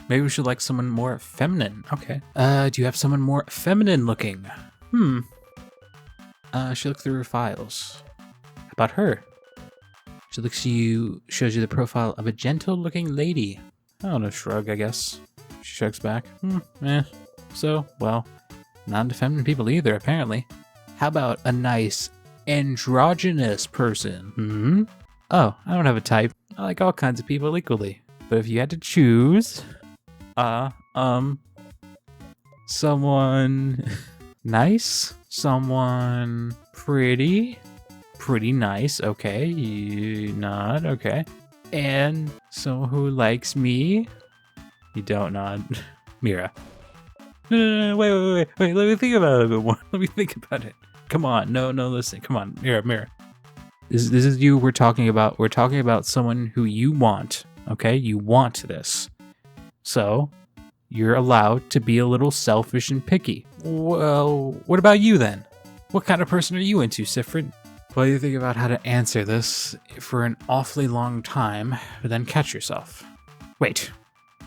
Maybe we should like someone more feminine. Okay. Do you have someone more feminine looking? She looked through her files. How about her? She shows you the profile of a gentle-looking lady. I don't know, shrug, I guess. She shrugs back. So, well, not into feminine people either, apparently. How about a nice androgynous person? Oh, I don't have a type. I like all kinds of people equally. But if you had to choose, someone nice, someone pretty nice, okay, nod, okay, and someone who likes me, you don't nod, Mira. No, wait, let me think about it a bit more. Let me think about it. Come on, no, listen, come on, Mira. This is you we're talking about. We're talking about someone who you want, okay? You want this. So, you're allowed to be a little selfish and picky. Well, what about you then? What kind of person are you into, Siffrin? Well, you think about how to answer this for an awfully long time, but then catch yourself. Wait,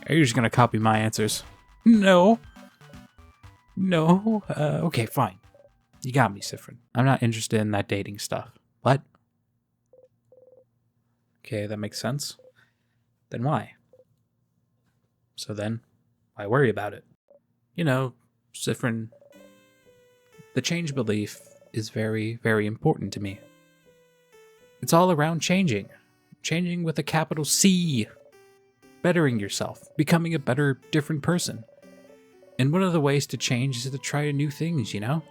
are you just gonna copy my answers? No. Okay, fine. You got me, Siffrin. I'm not interested in that dating stuff. What? Okay, that makes sense. Then why? So then, why worry about it? You know, Siffrin, the change belief is very, very important to me. It's all around changing. Changing with a capital C. Bettering yourself. Becoming a better, different person. And one of the ways to change is to try new things, you know?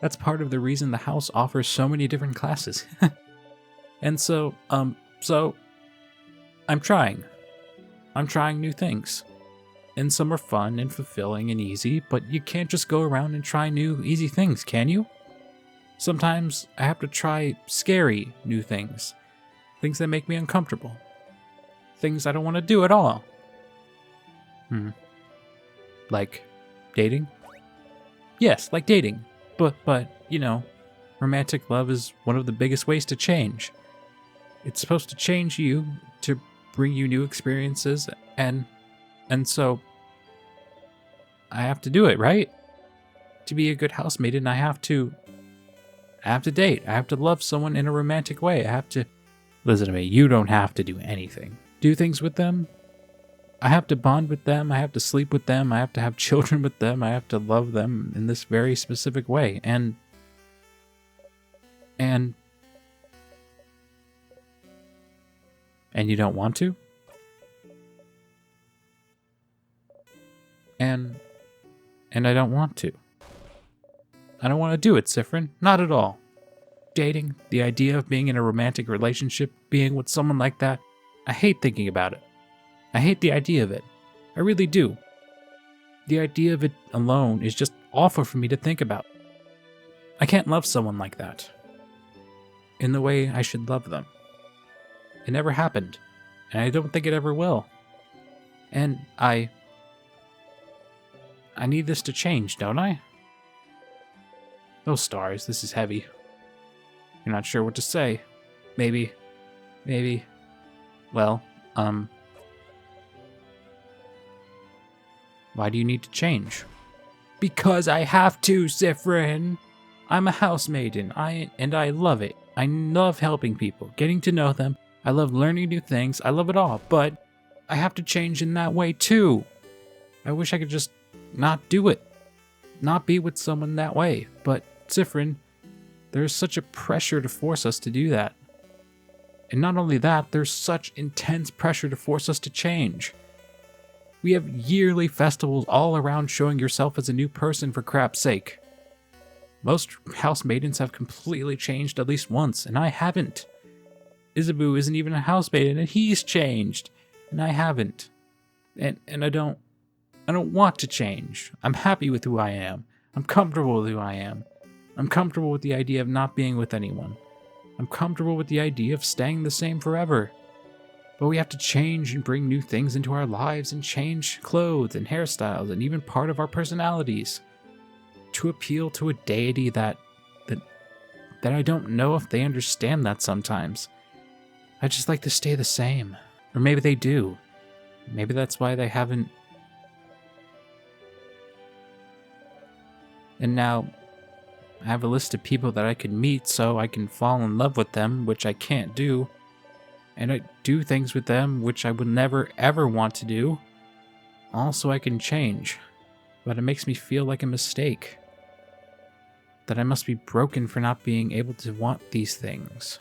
That's part of the reason the house offers so many different classes. And so I'm trying. I'm trying new things. And some are fun and fulfilling and easy, but you can't just go around and try new, easy things, can you? Sometimes I have to try scary new things. Things that make me uncomfortable. Things I don't want to do at all. Like dating? Yes, like dating. But, you know, romantic love is one of the biggest ways to change. It's supposed to change you, to bring you new experiences, and so I have to do it, right? To be a good housemaiden, I have to date. I have to love someone in a romantic way. I have to... Listen to me, you don't have to do anything. Do things with them? I have to bond with them, I have to sleep with them, I have to have children with them, I have to love them in this very specific way. And you don't want to? And I don't want to. I don't want to do it, Siffrin. Not at all. Dating, the idea of being in a romantic relationship, being with someone like that, I hate thinking about it. I hate the idea of it. I really do. The idea of it alone is just awful for me to think about. I can't love someone like that. In the way I should love them. It never happened, and I don't think it ever will. And I need this to change, don't I? Those stars, this is heavy. You're not sure what to say. Maybe. Well, why do you need to change? Because I have to, Siffrin. I'm a house maiden, and I love it. I love helping people, getting to know them. I love learning new things. I love it all, but I have to change in that way too. I wish I could just not do it. Not be with someone that way. But, Siffrin, there's such a pressure to force us to do that. And not only that, there's such intense pressure to force us to change. We have yearly festivals all around showing yourself as a new person, for crap's sake. Most house maidens have completely changed at least once, and I haven't. ISABEAU isn't even a house maiden, and he's changed, and I haven't. And I don't want to change. I'm happy with who I am. I'm comfortable with who I am. I'm comfortable with the idea of not being with anyone. I'm comfortable with the idea of staying the same forever. But we have to change and bring new things into our lives and change clothes and hairstyles and even part of our personalities to appeal to a deity that I don't know if they understand that sometimes. I just like to stay the same. Or maybe they do. Maybe that's why they haven't. And now I have a list of people that I could meet so I can fall in love with them, which I can't do. And I do things with them which I would never ever want to do. Also, I can change. But it makes me feel like a mistake. That I must be broken for not being able to want these things.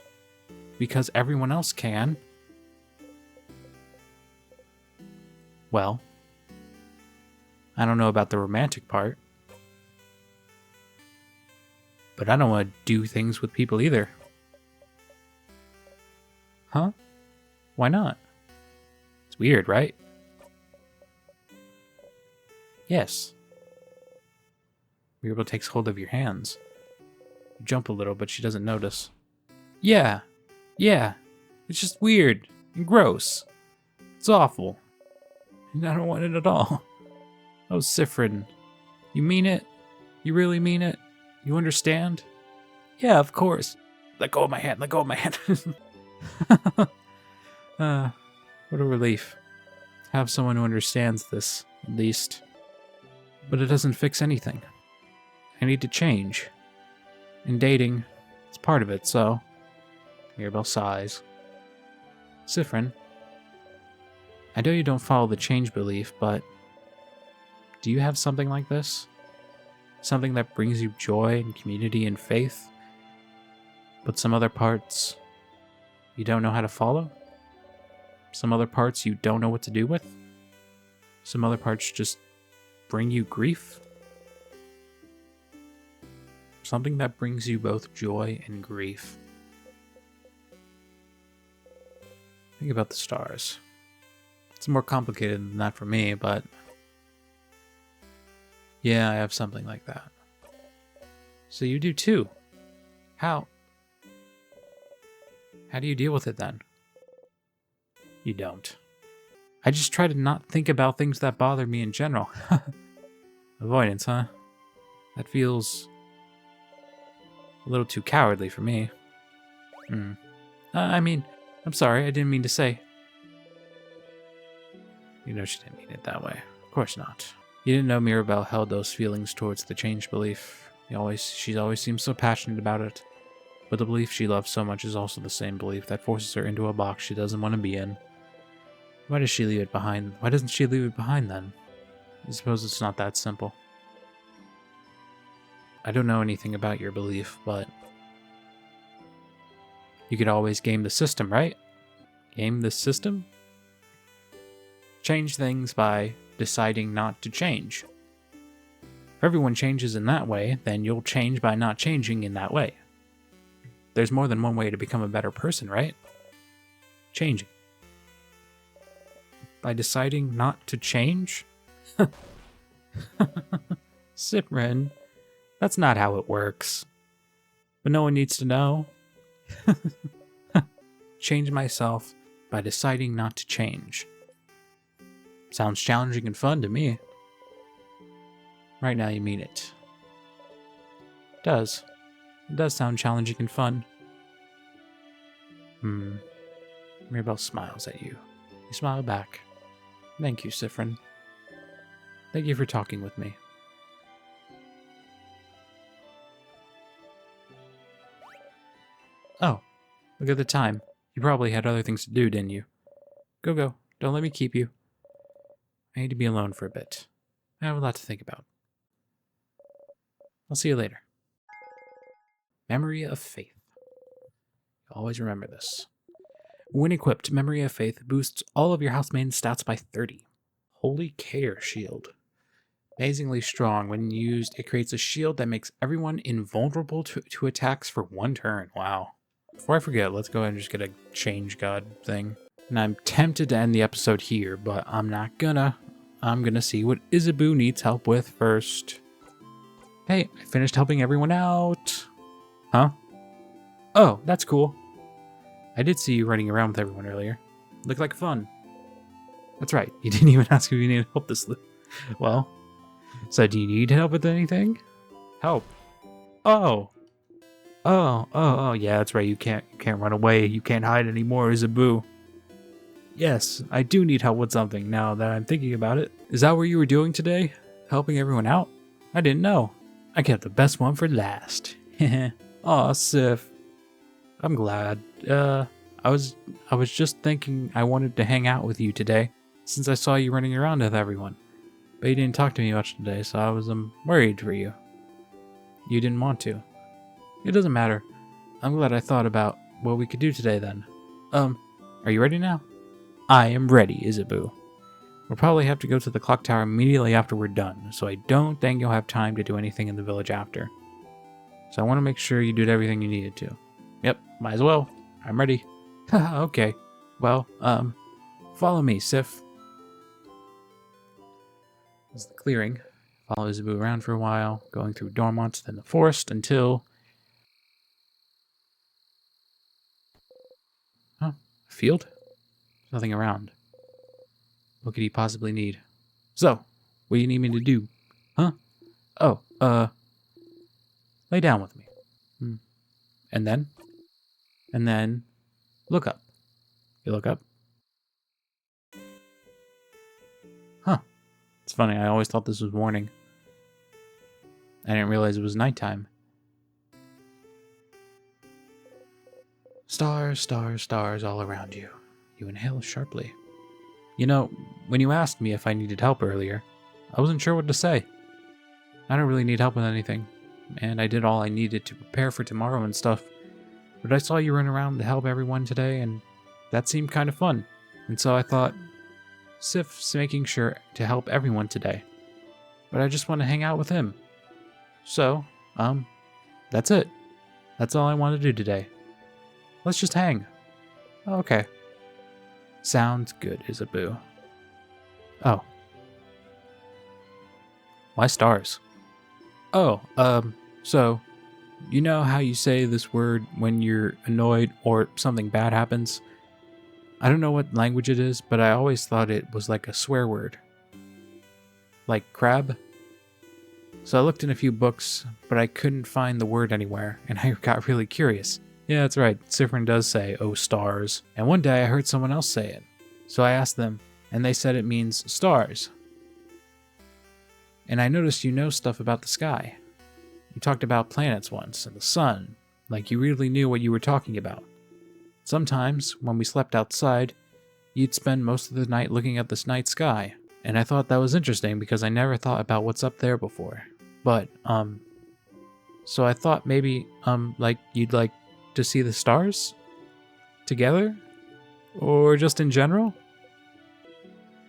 Because everyone else can. Well, I don't know about the romantic part. But I don't want to do things with people either. Huh? Why not? It's weird, right? Yes. Mirabelle takes hold of your hands. You jump a little, but she doesn't notice. Yeah. It's just weird and gross. It's awful. And I don't want it at all. Oh, Siffrin. You mean it? You really mean it? You understand? Yeah, of course. Let go of my hand. What a relief. Have someone who understands this, at least. But it doesn't fix anything. I need to change. And dating, it's part of it, so... Mirabelle sighs. Siffrin, I know you don't follow the change belief, but... do you have something like this? Something that brings you joy and community and faith? But some other parts you don't know how to follow? Some other parts you don't know what to do with? Some other parts just bring you grief? Something that brings you both joy and grief. Think about the stars. It's more complicated than that for me, but yeah, I have something like that. So you do too. How? How do you deal with it then? You don't. I just try to not think about things that bother me in general. Avoidance, huh? That feels a little too cowardly for me. I mean, I'm sorry, I didn't mean to say. You know she didn't mean it that way. Of course not. You didn't know Mirabelle held those feelings towards the change belief. She always seems so passionate about it. But the belief she loves so much is also the same belief that forces her into a box she doesn't want to be in. Why does she leave it behind? Why doesn't she leave it behind then? I suppose it's not that simple. I don't know anything about your belief, but you could always game the system, right? Game the system? Change things by deciding not to change. If everyone changes in that way, then you'll change by not changing in that way. There's more than one way to become a better person, right? Changing. By deciding not to change? Siffrin, that's not how it works. But no one needs to know. Change myself by deciding not to change. Sounds challenging and fun to me. Right now you mean it. It does. It does sound challenging and fun. Mirabelle smiles at you. You smile back. Thank you, Siffrin. Thank you for talking with me. Oh, look at the time. You probably had other things to do, didn't you? Go. Don't let me keep you. I need to be alone for a bit. I have a lot to think about. I'll see you later. Memory of Faith. Always remember this. When equipped, Memory of Faith boosts all of your housemaid's stats by 30. Holy Care Shield. Amazingly strong. When used, it creates a shield that makes everyone invulnerable to attacks for 1 turn. Wow. Before I forget, let's go ahead and just get a Change God thing. And I'm tempted to end the episode here, but I'm not gonna. I'm gonna see what ISABEAU needs help with first. Hey, I finished helping everyone out. Huh? Oh, that's cool. I did see you running around with everyone earlier. Looked like fun. That's right. You didn't even ask if you needed help this loop. Well, so do you need help with anything? Help. Oh, yeah, that's right. You can't run away. You can't hide anymore, ISABEAU. Yes, I do need help with something now that I'm thinking about it. Is that what you were doing today? Helping everyone out? I didn't know. I kept the best one for last. Aw, Sif. I'm glad. I was just thinking I wanted to hang out with you today, since I saw you running around with everyone. But you didn't talk to me much today, so I was worried for you. You didn't want to. It doesn't matter. I'm glad I thought about what we could do today then. Are you ready now? I am ready, ISABEAU. We'll probably have to go to the clock tower immediately after we're done, so I don't think you'll have time to do anything in the village after. So I want to make sure you did everything you needed to. Yep, might as well. I'm ready. Okay. Well, follow me, Sif. This is the clearing. Follow ISABEAU around for a while, going through Dormont, then the forest, until... Huh? A field? There's nothing around. What could he possibly need? So, what do you need me to do? Huh? Oh, lay down with me. And then? And then, look up. You look up? Huh. It's funny, I always thought this was morning. I didn't realize it was nighttime. Stars, stars, stars all around you. You inhale sharply. You know, when you asked me if I needed help earlier, I wasn't sure what to say. I don't really need help with anything, and I did all I needed to prepare for tomorrow and stuff. But I saw you run around to help everyone today, and that seemed kind of fun. And so I thought, Sif's making sure to help everyone today. But I just want to hang out with him. So, that's it. That's all I want to do today. Let's just hang. Okay. Sounds good, ISABEAU. Oh. Why stars? Oh, so, you know how you say this word when you're annoyed or something bad happens? I don't know what language it is, but I always thought it was like a swear word. Like crab? So I looked in a few books, but I couldn't find the word anywhere, and I got really curious. Yeah, that's right, Siffrin does say, oh stars. And one day I heard someone else say it. So I asked them, and they said it means stars. And I noticed you know stuff about the sky. You talked about planets once, and the sun, like you really knew what you were talking about. Sometimes, when we slept outside, you'd spend most of the night looking at this night sky. And I thought that was interesting because I never thought about what's up there before. But, so I thought maybe, like, you'd like to see the stars together? Or just in general?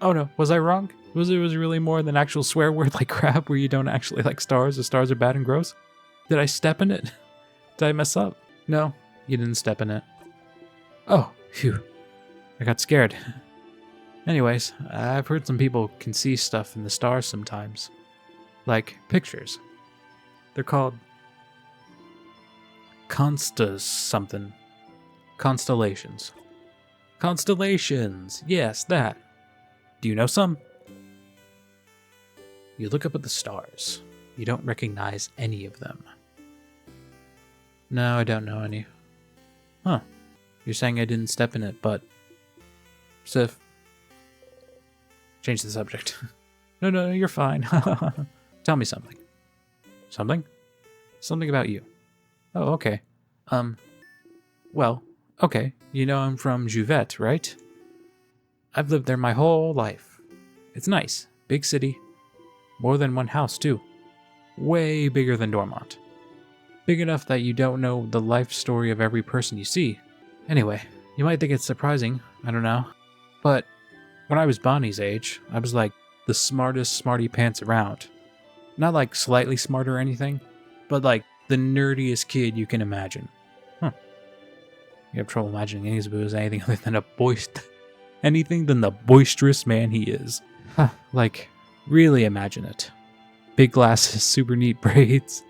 Oh no, was I wrong? Was it really more than actual swear word like crap where you don't actually like stars? The stars are bad and gross? Did I step in it? Did I mess up? No, you didn't step in it. Oh, phew. I got scared. Anyways, I've heard some people can see stuff in the stars sometimes. Like pictures. They're called something. Constellations. Constellations! Yes, that. Do you know some? You look up at the stars. You don't recognize any of them. No, I don't know any. Huh. You're saying I didn't step in it, but... Sif. Change the subject. No, you're fine. Tell me something. Something? Something about you. Oh, okay. Well, okay. You know I'm from Juvette, right? I've lived there my whole life. It's nice. Big city. More than one house, too. Way bigger than Dormont. Big enough that you don't know the life story of every person you see. Anyway, you might think it's surprising, I don't know. But when I was Bonnie's age, I was like the smartest smarty pants around. Not like slightly smart or anything, but like the nerdiest kid you can imagine. Huh. You have trouble imagining ISABEAU as anything other than anything than the boisterous man he is. Huh. Like, really imagine it. Big glasses, super neat braids.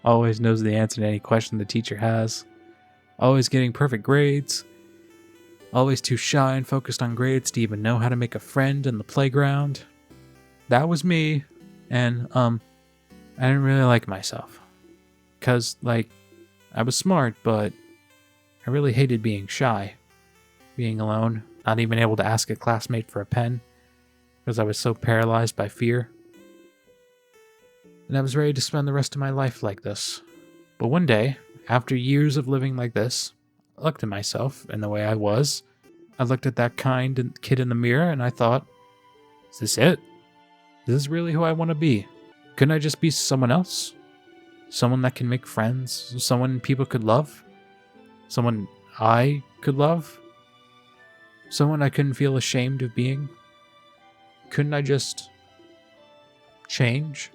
Always knows the answer to any question the teacher has. Always getting perfect grades. Always too shy and focused on grades to even know how to make a friend in the playground. That was me. And, I didn't really like myself. 'Cause, like, I was smart, but I really hated being shy. Being alone. Not even able to ask a classmate for a pen. Because I was so paralyzed by fear. And I was ready to spend the rest of my life like this. But one day, after years of living like this, I looked at myself and the way I was. I looked at that kind kid in the mirror and I thought, is this it? Is this really who I want to be? Couldn't I just be someone else? Someone that can make friends? Someone people could love? Someone I could love? Someone I couldn't feel ashamed of being? Couldn't I just change?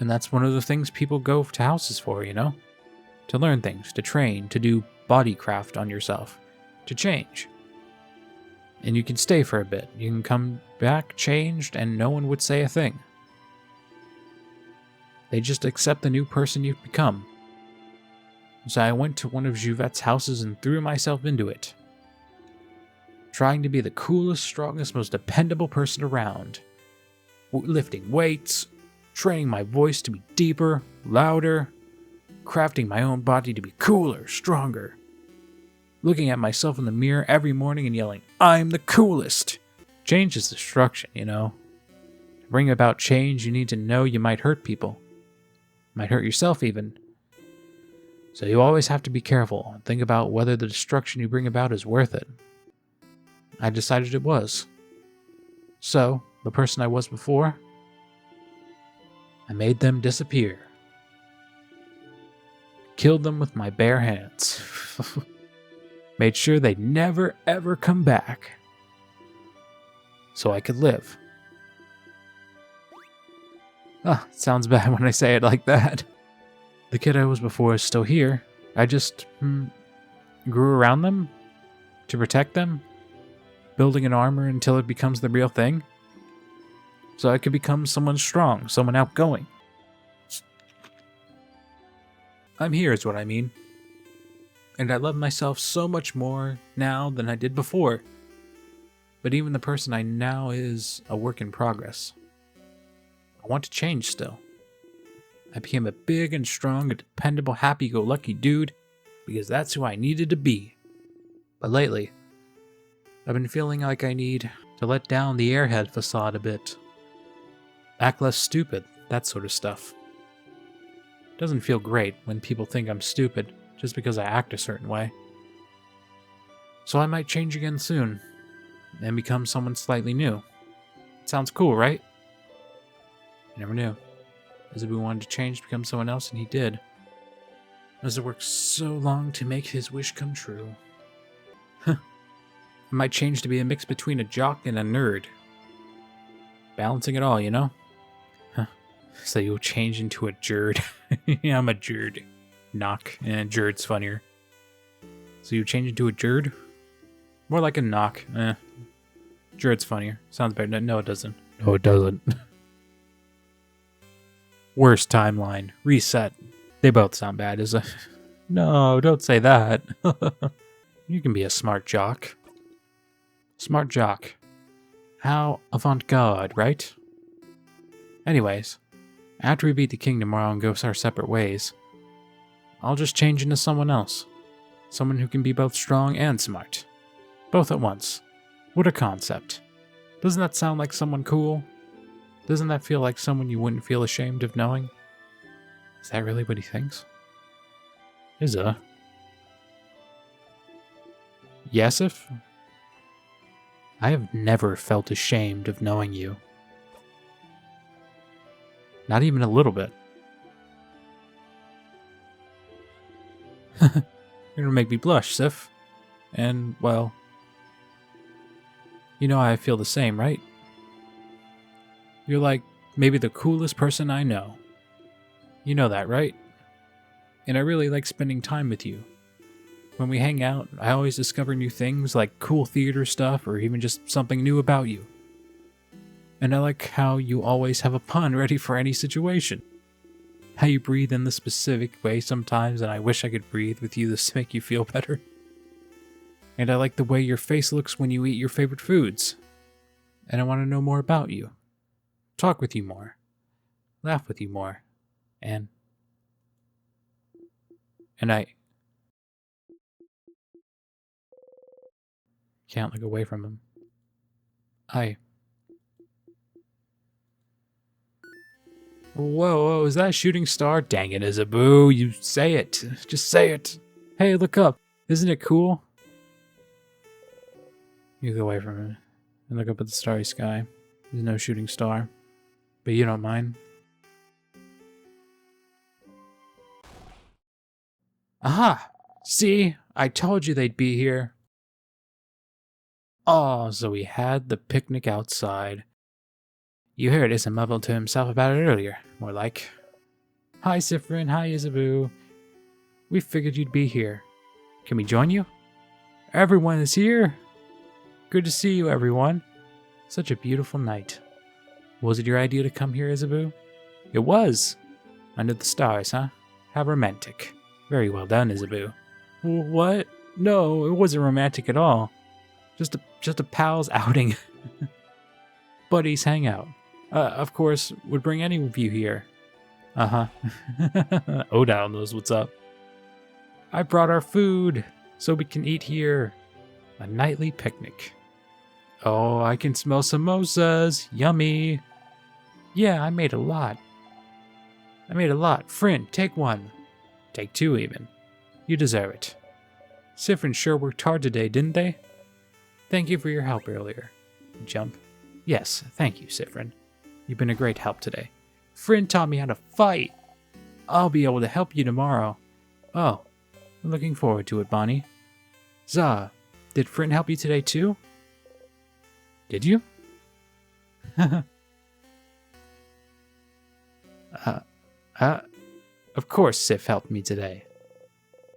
And that's one of the things people go to houses for, you know? To learn things, to train, to do body craft on yourself, to change. And you can stay for a bit. You can come back changed and no one would say a thing. They just accept the new person you've become. So I went to one of Juvette's houses and threw myself into it. Trying to be the coolest, strongest, most dependable person around. Lifting weights, training my voice to be deeper, louder, crafting my own body to be cooler, stronger. Looking at myself in the mirror every morning and yelling, I'm the coolest. Change is destruction, you know. To bring about change, you need to know you might hurt people. Might hurt yourself even. So you always have to be careful and think about whether the destruction you bring about is worth it. I decided it was. So, the person I was before, I made them disappear. Killed them with my bare hands. Made sure they'd never ever come back. So I could live. Ah, sounds bad when I say it like that. The kid I was before is still here. I just grew around them to protect them, building an armor until it becomes the real thing. So I could become someone strong, someone outgoing. I'm here is what I mean. And I love myself so much more now than I did before. But even the person I now is a work in progress. I want to change still. I became a big and strong and dependable happy-go-lucky dude because that's who I needed to be. But lately, I've been feeling like I need to let down the airhead facade a bit. Act less stupid, that sort of stuff. Doesn't feel great when people think I'm stupid just because I act a certain way. So I might change again soon and become someone slightly new. Sounds cool, right? You never knew. Isabeau wanted to change to become someone else, and he did. As it worked so long to make his wish come true. I might change to be a mix between a jock and a nerd. Balancing it all, you know? So you'll change into a jerd. Yeah, I'm a jerd. Knock. And jerd's funnier. So you change into a jerd? More like a knock. Jerd's funnier. Sounds better. No, it doesn't. No, it doesn't. Worst timeline. Reset. They both sound bad. No, don't say that. You can be a smart jock. Smart jock. How avant-garde, right? Anyways, after we beat the king tomorrow and go our separate ways, I'll just change into someone else. Someone who can be both strong and smart. Both at once. What a concept. Doesn't that sound like someone cool? Doesn't that feel like someone you wouldn't feel ashamed of knowing? Is that really what he thinks? Yesif? I have never felt ashamed of knowing you. Not even a little bit. You're gonna make me blush, Sif. And, well, you know I feel the same, right? You're like maybe the coolest person I know. You know that, right? And I really like spending time with you. When we hang out, I always discover new things like cool theater stuff or even just something new about you. And I like how you always have a pun ready for any situation. How you breathe in the specific way sometimes, and I wish I could breathe with you to make you feel better. And I like the way your face looks when you eat your favorite foods. And I want to know more about you. Talk with you more. Laugh with you more. And I can't look away from him. Whoa, is that a shooting star? Dang it, Isabeau, you say it. Just say it. Hey, look up. Isn't it cool? You go away from him and look up at the starry sky. There's no shooting star. But you don't mind. Aha! See? I told you they'd be here. Oh, so we had the picnic outside. You heard Issa mumbled to himself about it earlier, more like. Hi, Siffrin. Hi, Isabeau. We figured you'd be here. Can we join you? Everyone is here. Good to see you, everyone. Such a beautiful night. Was it your idea to come here, Isabeau? It was. Under the stars, huh? How romantic. Very well done, Isabeau. What? No, it wasn't romantic at all. Just a pal's outing. Buddies hangout. Of course, would bring any of you here. Uh-huh. ODILE knows what's up. I brought our food, so we can eat here. A nightly picnic. Oh, I can smell samosas. Yummy. Yeah, I made a lot. Friend, take one. Take two, even. You deserve it. Siffrin sure worked hard today, didn't they? Thank you for your help earlier. Jump. Yes, thank you, Siffrin. You've been a great help today. Friend taught me how to fight. I'll be able to help you tomorrow. Oh, I'm looking forward to it, Bonnie. Zah, did Friend help you today too? Did you? Of course Sif helped me today.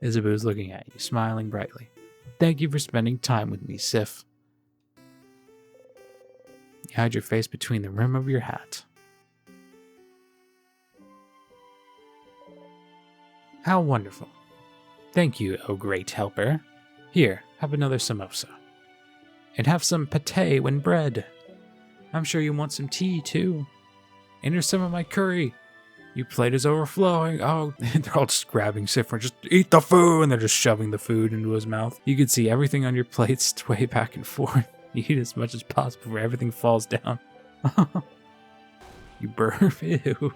Isabeau's looking at you, smiling brightly. Thank you for spending time with me, Sif. You hide your face between the rim of your hat. How wonderful. Thank you, oh great helper. Here, have another samosa. And have some pate and bread. I'm sure you want some tea, too. And here's some of my curry. Your plate is overflowing. Oh, they're all just grabbing Siffrin. Just eat the food. And they're just shoving the food into his mouth. You can see everything on your plate sway back and forth. You eat as much as possible before everything falls down. You burp. Ew.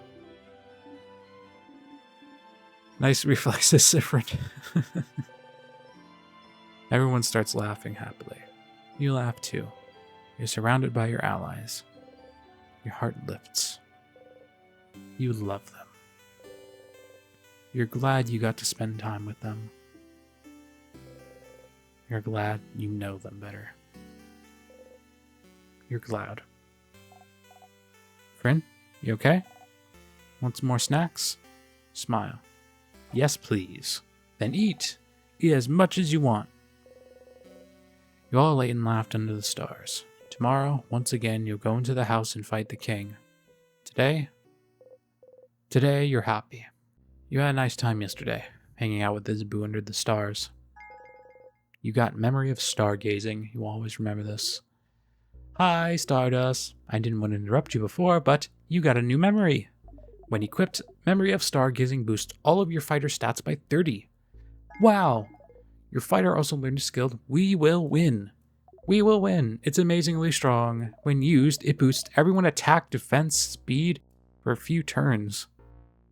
Nice reflexes, Siffrin. Everyone starts laughing happily. You laugh too. You're surrounded by your allies. Your heart lifts. You love them. You're glad you got to spend time with them. You're glad you know them better. You're glad. Friend, you okay? Want some more snacks? Smile. Yes, please. Then eat. Eat as much as you want. You all ate and laughed under the stars. Tomorrow, once again, you'll go into the house and fight the king. Today, you're happy. You had a nice time yesterday, hanging out with ISABEAU under the stars. You got memory of stargazing. You always remember this. Hi, Stardust. I didn't want to interrupt you before, but you got a new memory. When equipped, memory of stargazing boosts all of your fighter stats by 30. Wow! Your fighter also learned a skill, We Will Win. We Will Win. It's amazingly strong. When used, it boosts everyone attack, defense, speed for a few turns.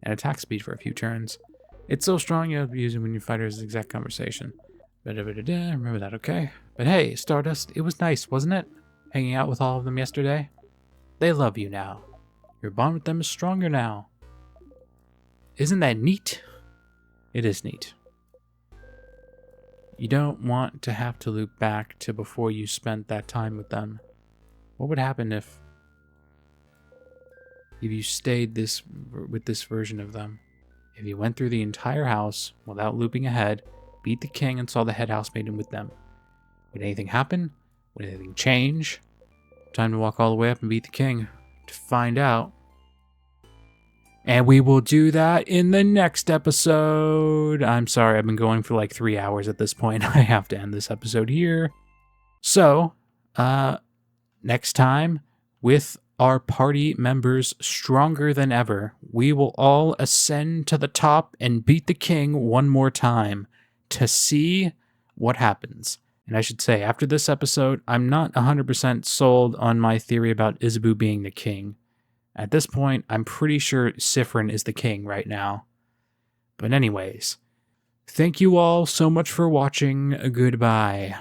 And attack speed for a few turns. It's so strong you'll be using when your fighter's exact conversation. Remember that, okay? But hey, Stardust, it was nice, wasn't it? Hanging out with all of them yesterday. They love you now. Your bond with them is stronger now. Isn't that neat? It is neat. You don't want to have to loop back to before you spent that time with them. What would happen if you stayed with this version of them? If you went through the entire house without looping ahead, beat the king, and saw the head housemaiden with them. Would anything happen? Would anything change? Time to walk all the way up and beat the king to find out. And we will do that in the next episode. I'm sorry, I've been going for like 3 hours at this point. I have to end this episode here. So, next time, with our party members stronger than ever, we will all ascend to the top and beat the king one more time to see what happens. And I should say, after this episode, I'm not 100% sold on my theory about ISABEAU being the king. At this point, I'm pretty sure Siffrin is the king right now. But anyways, thank you all so much for watching. Goodbye.